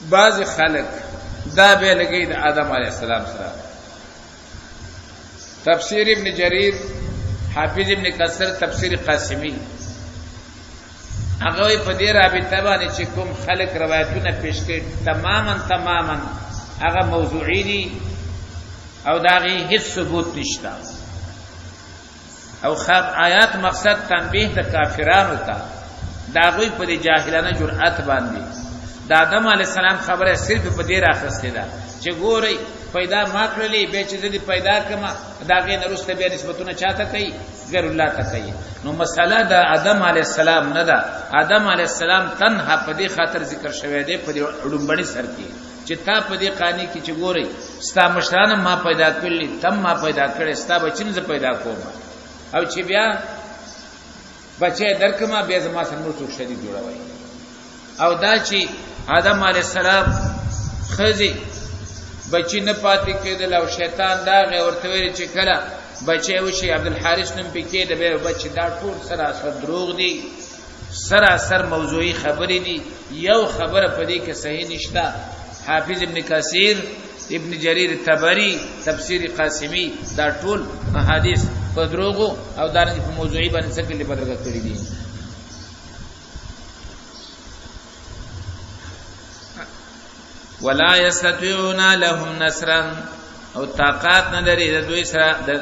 بعض خلق دا به لګي د آدم علی السلام سره تفسیر ابن جریر حافظ ابن کثیر تفسیر قاسمی هغه په دې رابطه باندې چې کوم خلق روایتونه پیش کړي تماما هغه موضوعي دي او داغه هیڅ ثبوت نشته او خاب آیات مقصد تنبیه د کافرانو ته داغه په جاهلانه جرأت باندې د آدم علی السلام خبره صرف په دې راخسته ده چې ګوري پیدا ما کړلې به چې دې پیدا کما داغه نرسته به نسبتونه چاته کوي غیر الله ته کوي نو مساله د آدم علی السلام نه ده آدم علی السلام تنها په دې خاطر ذکر شوی دی په دې اډمبړي سر کې چې تا په دې قانی کې چې ګوري ستا مشران ما پیدا کړلې تم ما پیدا کړې ستا بچین ز پیدا کوم او چې بیا بچي درکما به زما سره نور څوک شدید جوړوي او دا چې آدم علی السلام خزي بچی نه پاتې کېدل او شیطان دا غي ورته ویل چې کله بچي وشي عبد الحارث نوم پکې د به بچی دا ټول سراسر دروغ دي سراسر موضوعي خبرې دي یو خبره پدې کې صحیح نشته حافظ ابن کثیر ابن جریر طبری تفسیر قاسمی دا ټول احادیث په دروغ او دا په موضوعي باندې څه کې بدرګه کړی دي ولا يستطيعون لهم نصرا او طاقت نه لري د دوی سره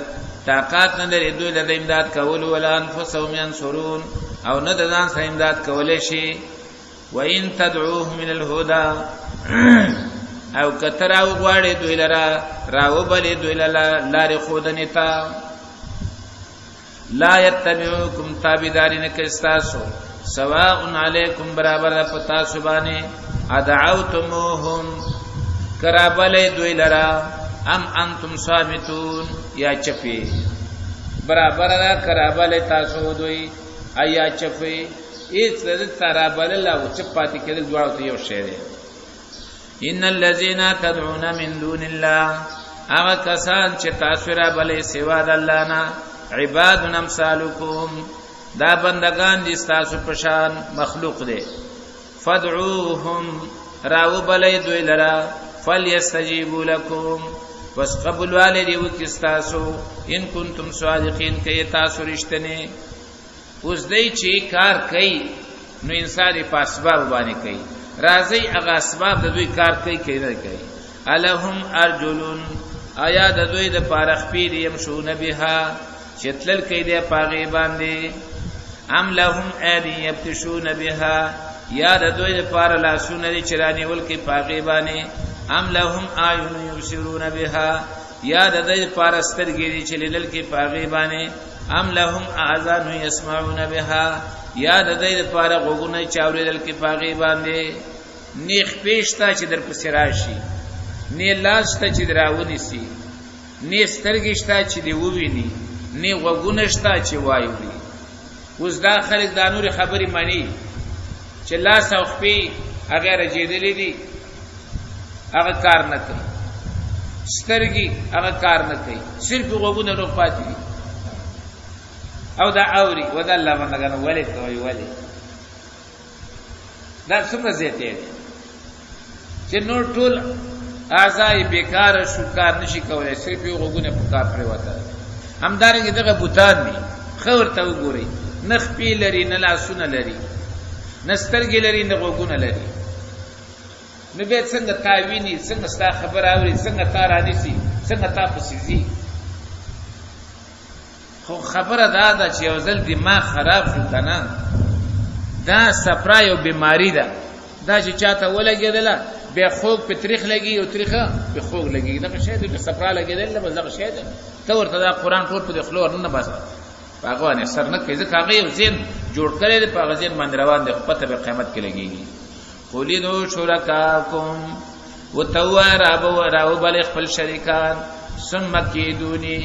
طاقت نه لري دوی د امداد کول ولا انفسهم ينصرون او نه د ځان سره امداد کولای شي وان تدعوهم من الهدى او کتر او غواړي دوی لرا راو بلې دوی لاره خودنه تا لا يتبعوكم تابعدارین کستاسو سواء علیکم برابر پتا سبانه ادعوتموهم کرابل دوی لرا ام انتم صامتون یا چپی برابر را کرابل تاسو دوی ایا چپی اس ترابل لا چپاتی کېدل دواړو ته یو شی دی ان الذين تدعون من دون الله هغه کسان چې تاسو را بلې سوا د الله نه عباد امثالکم دا بندگان دي تاسو په شان مخلوق دي فدعوهم راو بلې دوی لرا فليستجيبوا لكم پس قبول والدی وکستاسو ان کنتم صادقین کای تاسو رښتینی اوس دای چې کار کوي نو انسان په اسباب باندې کوي راځي هغه اسباب د دوی کار کوي نه کوي الہم ارجلن آیا د دوی د پارخ پیر يمشون بها چتلل کوي د پاغي باندې ام لهم ایدی یبتشون بها یا د دوی د پار لاسونه دي چرانی ول کې پاغي باندې ام لهم اعین یبصرون بها یا د دوی د پار سترګې دي چلیدل کې پاغي باندې ام لهم اذان یسمعون بها یا د دوی د پار غوګونه چاوریدل کې پاغي باندې نیخ پېشتا چې در پسې راشي نه لاسته چې دراونی سي نه سترګشتا چې دی وویني نه غوګونه شتا چې وایي اوس دا خلک دا نور خبري مانی چې لاس او خپې هغه رجیدلې دي هغه کار نه کوي سترګي هغه کار نه کوي صرف غوګونه روغ پاتې دي او دا اوري ودا الله باندې ولې کوي ولې دا څومره زیاته دي چې نور ټول اعضاء بیکار شو کار نشي کولای صرف غوګونه په کار پرې وته همدارنګه دغه بوتان دي خبر ته وګورئ نخ پی لري نه لاسونه لري نسترګې لري نه غوګونه لري نو به څنګه تاویني څنګه ستا خبر اوري څنګه تا را دي څنګه تا پسيزي خو خبره دا چې یو ځل دماغ خراب شو کنه دا سپرا یو بیماری ده دا چې چاته ولګیدله به خوګ په تاریخ لګي او تاریخه به خوګ لګي دا شی د سپرا لګیدل بس دا شی ده ته ورته دا قران ټول په خلور نه بس هغه سر نه کوي ځکه هغه یو زین جوړ کړي د په غزين باندې روان دي پته به قیامت کې لګيږي قولیدو شرکاکم وتوارا بل خپل شریکان ثم کیدونی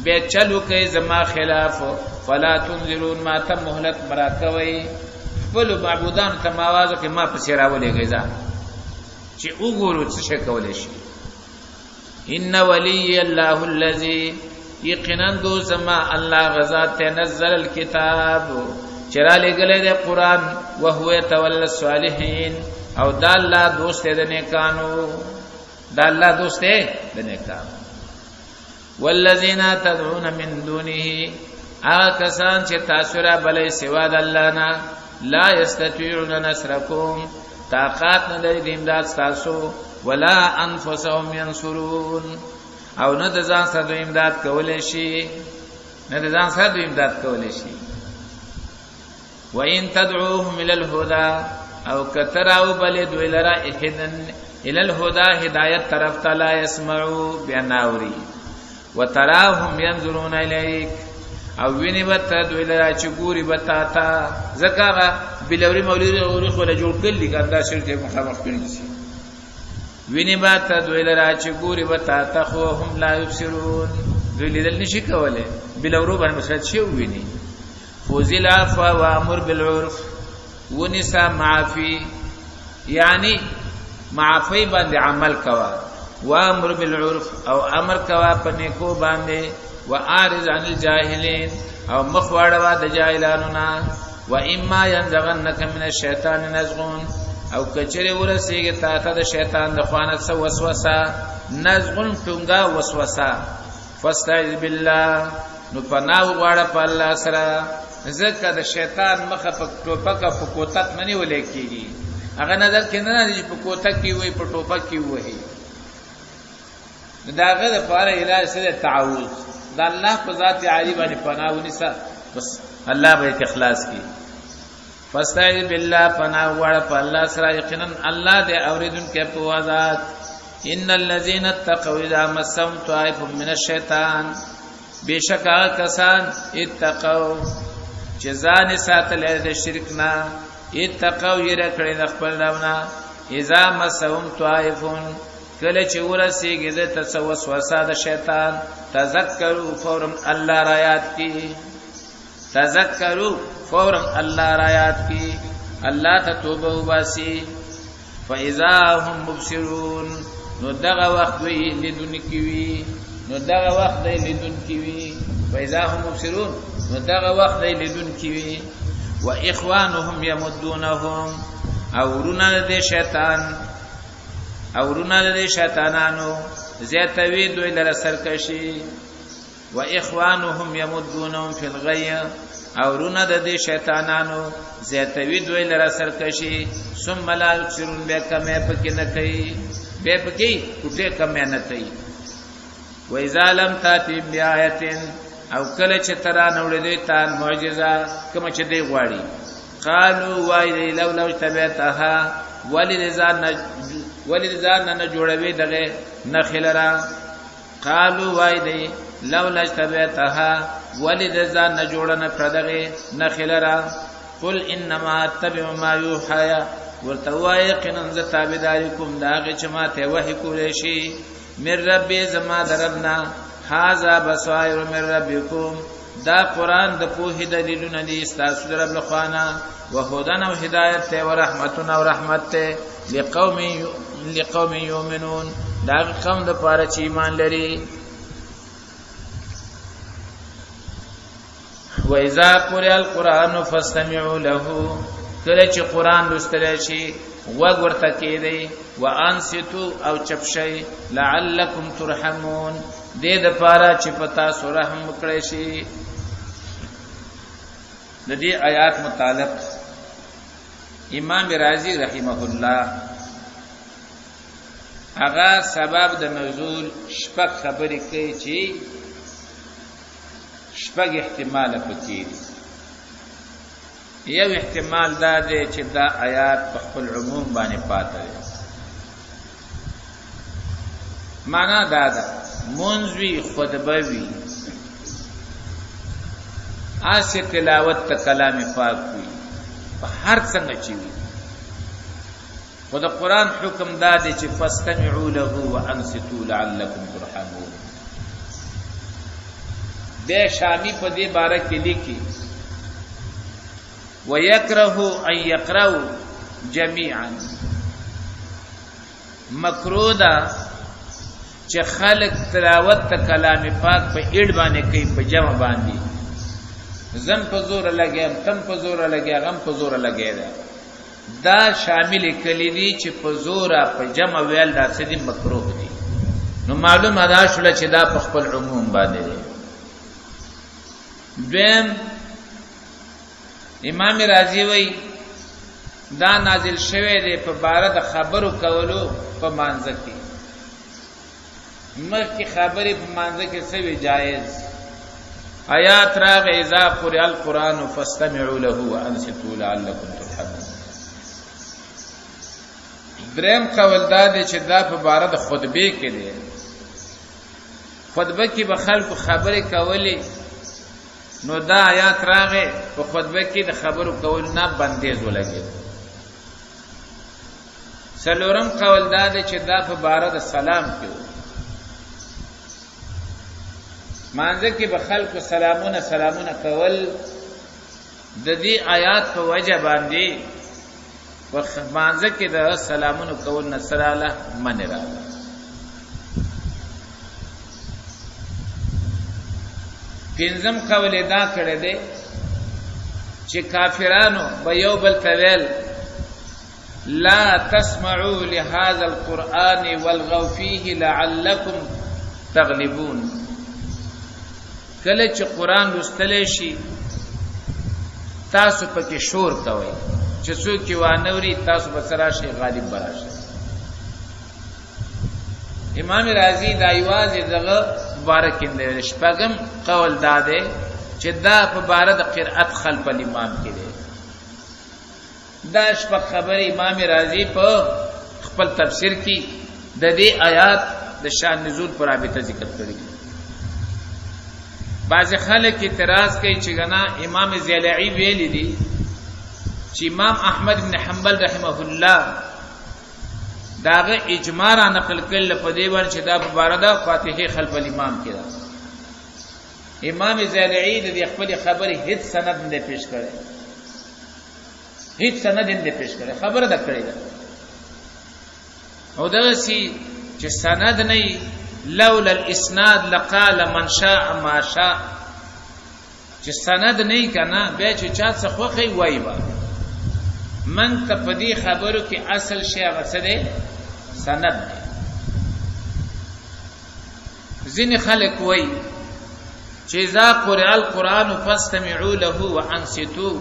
به چلو کوي زما خلاف فلا تنذرون ما تم مهلت براکوي خپل معبودان ته ماوازو کې ما په سیرا ولېږي ځا چې وګورو څه شي کولای شي ان ولی الله الذی یقینا دو زما الله غزا تنزل الكتاب چرا لګلې د قران او هو تول الصالحین او د الله دوست د نیکانو د الله دوست د نیکانو والذین تدعون من دونه کسان چې تاسو را بلې سوا د الله نه لا یستطيعون نصرکم طاقت نه لري د امداد تاسو ولا انفسهم ينصرون او نه د ځان سره امداد کولای شي نه د ځان سره امداد کولای شي وان تدعوهم الى الهدى او کتراو بل دوی لرا الى الهدى هدایت طرف ته لا يسمعوا بناوري وتراهم ينظرون اليك او ویني بتا دوی لرا چې ګوري بتا تا زکه بلوري مولوی اوري خو له جوړ کړي کنده شرته مخامخ کړي شي ویني بتا دوی لرا چې ګوري بتا تا خو هم لا يبصرون دوی لیدل نشي کوله بلورو باندې مسلط شي ویني فوزل عفو وامر بالعرف ونسا معافي يعني معافي باندې عمل کوا وامر بالعرف او امر کوا پنیکو باندې وارض عن الجاهلين او مخواړه د جاهلانو نه و اما ينزغنك من الشيطان نزغ او کچره ورسیږي تا ته د شیطان د خوانه سو وسوسه نزغ ټنګا وسوسه فاستعذ بالله نو پناه غواړه په الله سره ځکه د شیطان مخه په ټوپک په کوتک منی ولې کیږي هغه نظر کې نه دی په کوتک کې وای په ټوپک کې وای داغه د پاره علاج سره تعوذ د الله په ذات عالی باندې پناه ونیسا بس الله به اخلاص کی فاستعذ بالله پناه وړه په الله سره یقینا الله دې اوریدونکو په وذات ان الذين اتقوا اذا مسهم طائف من الشيطان بشکا کسان اتقوا جزان ساتل د شرک نه اتقوا یره کړي د خپل ربنا اذا مسهم طائف کله چې ورسیږي د وسوسه د شیطان تذکروا فورا الله را یاد کی تذکروا فورا الله را یاد کی الله ته توبه وباسي فاذا هم مبصرون نو دغه وخت وی لیدونکي وی نو دغه وخت دی لیدونکي وی فاذا هم مبصرون نو دغه وخت دی لیدونکي وی واخوانهم يمدونهم اورونه د شیطان اورونه د شیطانانو زیاتوي دوی لره سرکشي واخوانهم يمدونهم في الغي اورونه د شیطانانو زیاتوي دوی لره سرکشي ثم لا يبصرون بكما پکې نه کوي به پکې کوټه کم نه کوي واذا لم تاتي بیااتن او کله چې ترا نوړې دوی ته معجزه کوم چې دی غواړي قالوا وای لولا تبعتها ولذان نه جوړوي دغه نخلرا قالوا وای دی لولا تبعتها ولذان نه جوړنه پردغه نخلرا قل انما اتبع ما يوحى ورتوای قنن ز تابعدارکم داغه چې ماته وحی کولې شي من ربي زما دربنا هاذا بصائر من ربكم دا قران د پوهې دلیلونه دي تاسو درب لخوانا وهدن او هدایت ته او رحمتنا او رحمت ته لقوم يؤمنون دا قوم د پاره چې ایمان لري واذا قرئ القران فاستمعوا له کله چې قران لوستل شي وګورته کېدی وانصتوا او چپشي لعلکم ترحمون دې د پاره چې پتا سو رحم وکړي شي د دې آیات متعلق امام رازی رحمه الله هغه سبب د نزول شپږ خبرې کوي چې شپږ احتمال پکې دي یو احتمال دا دی چې دا آیات په خپل عموم باندې پاتې دي معنا دا ده منځوي خطبه وی آسه تلاوت ته کلام پاک وی په هر څنګه چی وی خدای قرآن حکم دا دی چې فاستمعوا له وانصتوا لعلكم ترحمون د شامی په دې باره کې لیکي ويكره ان يقرأوا جميعا مکرودا چې خلق تلاوت ته کلام پاک په اډ باندې کوي په جمع باندې زم په زور لګیم تم په زور لګیا غم په زور لګیا دا شامل کلی دي چې په زور په جمع ویل دا څه دي مکروه دي نو معلومه ده شول چې دا په خپل عموم باندې دي دیم امام رازی وی دا نازل شوه دی په باره د خبرو کولو په مانځ کې مکه خبرې په مانځ کې سوي جایز آیات راغ اذا قرئ القرآن فاستمعوا له وانصتوا لعلكم ترحمون دریم قول دا دی چې دا په باره د خطبه کې دی خطبه کې به خلکو خبرې کولې نو دا آیات راغې په خطبه کې د خبرو کولو نه بندیز ولګي څلورم قول دا دی چې دا په باره د سلام کې مانځه کې به خلکو سلامونه کول د دې آیات په وجه باندې په مانځه کې د سلامونه کول نه سره من راغله پنځم قول دا کړی دی چې کافرانو به یو بل تویل لا تسمعوا لهذا القرآن والغوا فيه لعلكم تغلبون کله چې قرآن لوستلی شي تاسو پکې شور کوئ چې څوک یې وانوري تاسو به سره شئ غالب به راشئ امام رازی دا یوازې دغه مبارک دی شپږم قول دا دی چې دا په باره د قرأت خلف الامام کې دی دا شپږ خبرې امام رازی په خپل تفسیر کې د دې آیات د شان نزول پر رابطه ذکر کړی بعض خلک اعتراض کوي چې غنا امام زیلعی ویلی دي چې امام احمد بن حنبل رحمه الله داغه اجماع را نقل کړل په دې ور چې دا په باره د فاتحه خلف الامام کې ده امام زیلعی د خپل خبرې هیڅ سند نه پیش کړي هیڅ سند نه پیش کړي خبره ده کړې ده او دا سي چې سند نه لولا الاسناد لقال من شاء ما شاء چې سند نه کنا به چې چا څه خوخي وای با من ته پدې خبرو کې اصل شی هغه څه دی سند دی ځینې خلک وای چې اذا قرئ القرآن فاستمعوا له وانصتوا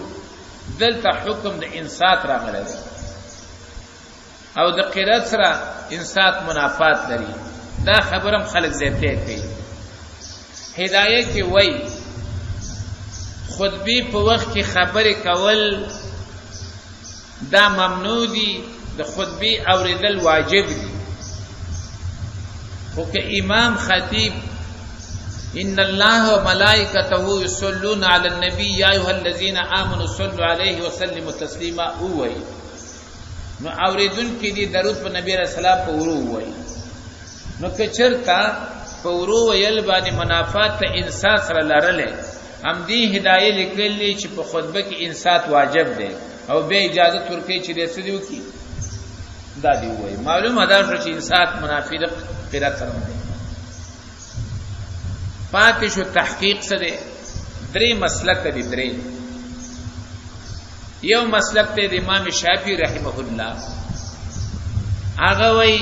دلته حکم د انصات راغلی او د قرأت سره انصات منافات لري دا خبرم خلق زیته کوي هدايه کې وای خطبه په وخت کې خبره کول دا ممنوع دي د خطبه اوریدل واجب دي خو که امام خطیب ان الله وملائکته یصلون علی النبی یا ایها الذین آمنوا صلوا علیه وسلموا تسلیما وای نو اوریدون کې دي درود په نبی رسول الله په ورو وای نو کچرتا پورو ویل باندې منافات ته انصات سره لرلې هم دې هدايه لیکلې چې په خطبه کې انصات واجب دی او به اجازه ورکړي چې دې سدیو کې دا دی وای معلومه ده چې انصات منافق قرات سره دی پاتې شو تحقیق سره درې مسلک دي درې یو مسلک ته د امام شافعي رحمه الله هغه وای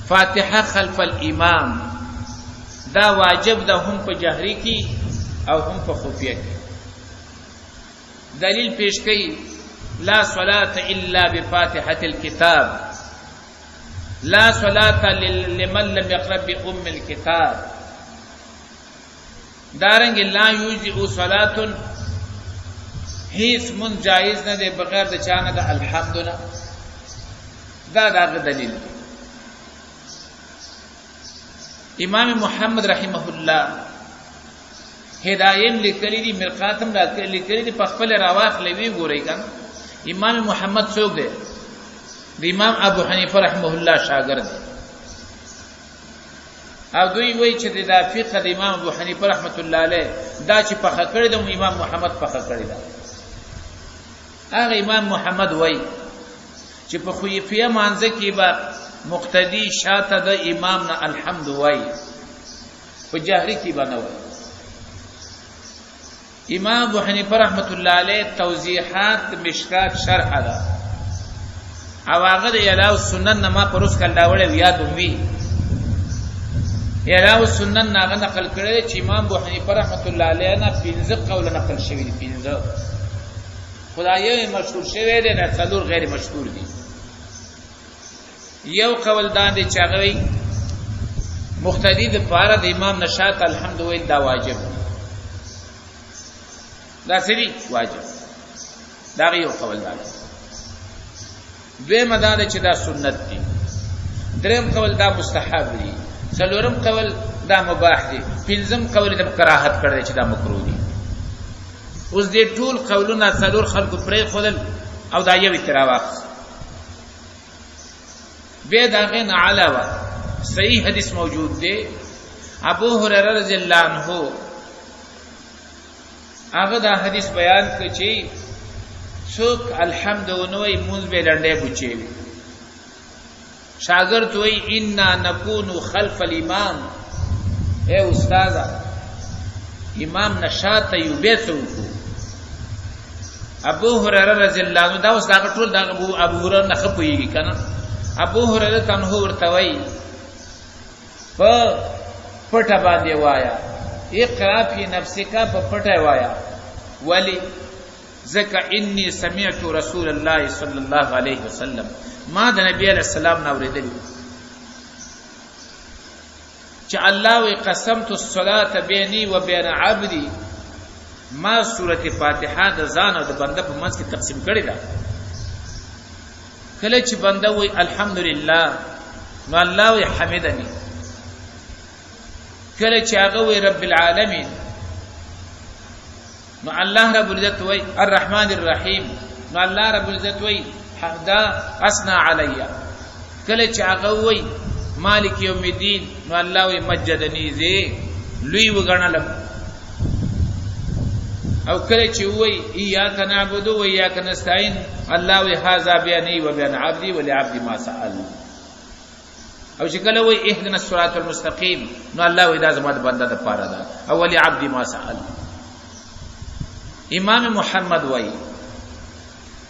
فاتحه خلف الامام دا واجب ده هم په جهري کې او هم په خفیه کې دلیل پیش کړي لا صلاة الا بفاتحه الكتاب لا صلاة لمن لم يقرأ بأم الكتاب دارنګ لا یوجئ صلاة هیڅ من جایز نه ده بغیر د چانه د الحمدلله دا دلیل دی امام محمد رحمه الله هدایم لیکلی دی مرقاتم لیکلی دی په خپل رواخ لوي ګورئ کنه امام محمد څوک دی د امام ابو حنیفه رحمه الله شاګرد او دوی وایي چې د فقه د امام ابو حنیفه رحمت الله علیه دا چې په خکړې د امام محمد په خکړې ده هغه امام محمد وایي چې په خفیه مانځه کې به مقتدی شاته د امام نه الحمد وای په جهري کې بنوي امام ابو حنیفه رحمت الله علیه توضیحات مشکات شرح ده او هغه د یلاو سنن ما پروس کله وړه یاد وی یلاو سنن هغه نقل کړی چې امام ابو حنیفه رحمت الله علیه نه 15 قول نقل شوی دي 15 خدای مشهور شوی دی نه څلور غیر مشهور دي یو قول دا دی چې هغه مقتدی د پاره د امام نشاط الحمد ویل دا واجب دا سری واجب دا یو قول دا دویم دا چې دا سنت دي دریم قول دا مستحب دي څلورم قول دا مباح دي پنځم قول د کراهت کړی چې دا مکروه دي اوس دې ټول قولونه څلور خلکو پرې خدل او دا یو اعتراف به دا غن علاوه صحیح حدیث موجود دی ابو هريره رضی الله عنه هغه دا حدیث بیان کړي چې څوک الحمدلله مونږ به لنډه بچي شاګرد وای انا نكون خلف الامام اے استاد امام نشاط یبثو ابو هريره رضی الله عنه دا اوس دا ټول دا ابو هريره نه خپويږي کنه ابو هريره تنه ورته وای په پټه باندې وایا اقرا فی نفسک په پټه وایا ولی ذکا انی سمعت رسول الله صلی الله علیه وسلم ما د نبی علیہ السلام نو ورېدل چې الله وی قسمت الصلاه بیني و بین عبدي ما سوره فاتحه د ځان او د بنده په منځ کې تقسیم کړی دا کله چې بنده وی الحمدلله نو الله وی حمدنی کله چې هغه وی رب العالمین نو الله رب العزت وی الرحمن الرحیم نو الله رب العزت وی حمدا اسنا علی کله چې هغه وی مالک یوم الدین نو الله وی مجدنی ذی لوی وګڼلم او کله چې وی ایاک نعبد و ایاک نستعين الله وی هذا بیني و بین عبدي ولعبدي ما سأل او چې کله وی اهدنا الصراط المستقيم نو الله وی دا زما د بنده د پاره ده او ولعبدي ما سأل امام محمد وی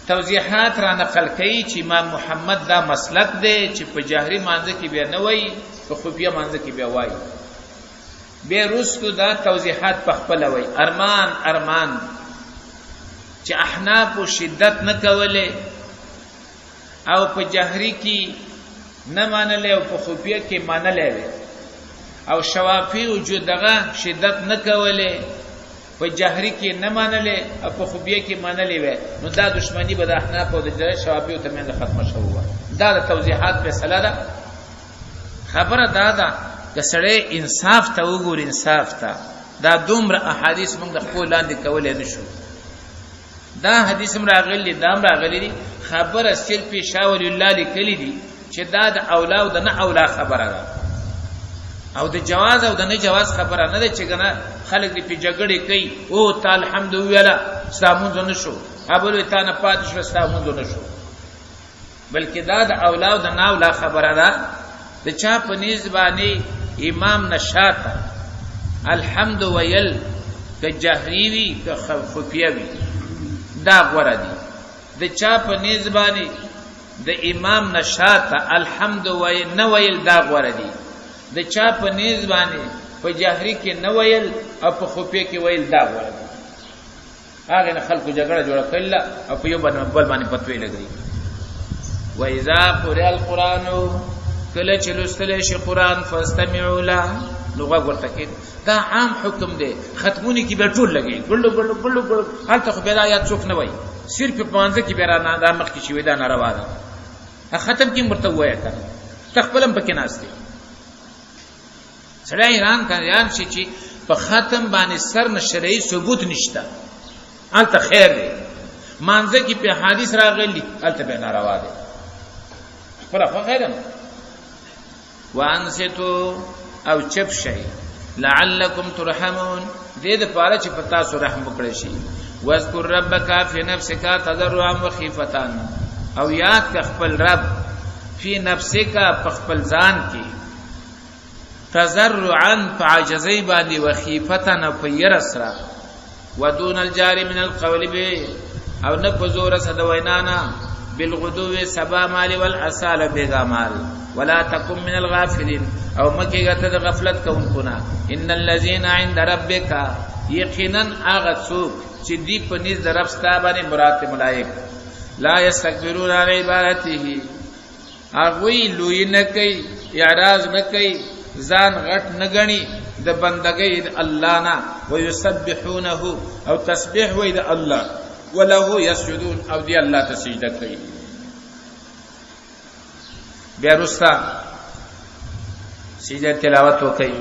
توضیحات را نقل کوي چې امام محمد دا مسلک دی چې په جهري مانځ کې بیا نه وای په خفیه مانځ کې بیا وای به رستو دا توضیحات په خپل وای ارمان چې احناف او شدت نه کوله او په جهري کې نه مانله او په خفیه کې مانله او شوافی وجودغه شدت نه کوله په جهري کې نه مانله او په خفیه کې مانله وي نو دا دشمنی به د احناف او د شوافی او تمنه ختمه شوه دا د توضیحات په سلاله خبره دا که سړی انصاف ته وګور انصاف ته دا دومره احادیث موږ د خپل لاندې کولای نشو دا حدیث راغلی دا راغلی خبره صرف شاول الله لیکلی دي چې دا د اولا او د نه اولا خبره ده او د جواز او د نه جواز خبره نه ده چې کنه خلک دې په جګړه کوي او تعالی الحمدلله سلامونه نشو ابل ته نه پات شو سلامونه نشو بلکې دا د اولا او د نه اولا خبره ده د چا په نيز باندې امام نشاط الحمد ویل که جهری وی که خفیه وی دا غوړه دي د چا په نيز باندې د امام نشاط الحمد ویل نه ویل دا غوړه دي د چا په نيز باندې په جهری کې نه ویل او په خفیه کې ویل دا غوړه دي هغه نه خلکو جګړه جوړه کړل او په یو باندې پتوې لګي و اذا قرئ القرآن کله چې لوستل شي قرآن فاستمعوا له لغه ورته کې دا عام حکم دی ختمونی کې به ټول لګي ګلو هلته خو بیا آیات څوک نه وای صرف په پانځه کې به را نه مخ کې شوی دا ناروا ده ختم کې مرته وای تا تخپلم پکې ناشته سړی ایران کاریان شي چې په ختم باندې سر نشری ثبوت نشته هلته خیر دی مانځه کې په حدیث راغلی هلته به ناروا ده خبره خو خیره وانستو او چپ شي لعلکم ترحمون دې د پاره چې پتا سو رحم وکړي شي واذكر ربک فی نفسک تضرعا وخیفتا او یاد ک خپل رب فی نفسک په خپل ځان کې تضرعا فعجزی باندې وخیفتا په يرسرا ودون الجار من القول به او نه په زور سره د وینانا بالغدو سبا مال والعصال بیگا مال ولا تکم من الغافلین او مکی گتا دا غفلت کونکونا ان الذین عند ربک یقینا آغا څوک چې دی په نيز د رب ستا باندې مراد ملائک لا یستكبرون عن عبادته اغوی لوی نه کوي اعراض نه کوي ځان غټ نه غني د بندګۍ د الله نه ويسبحونه او تسبیح وي د الله وله يسجدون او دی الله ته سجده کوي بیا رستا سجده تلاوت وکي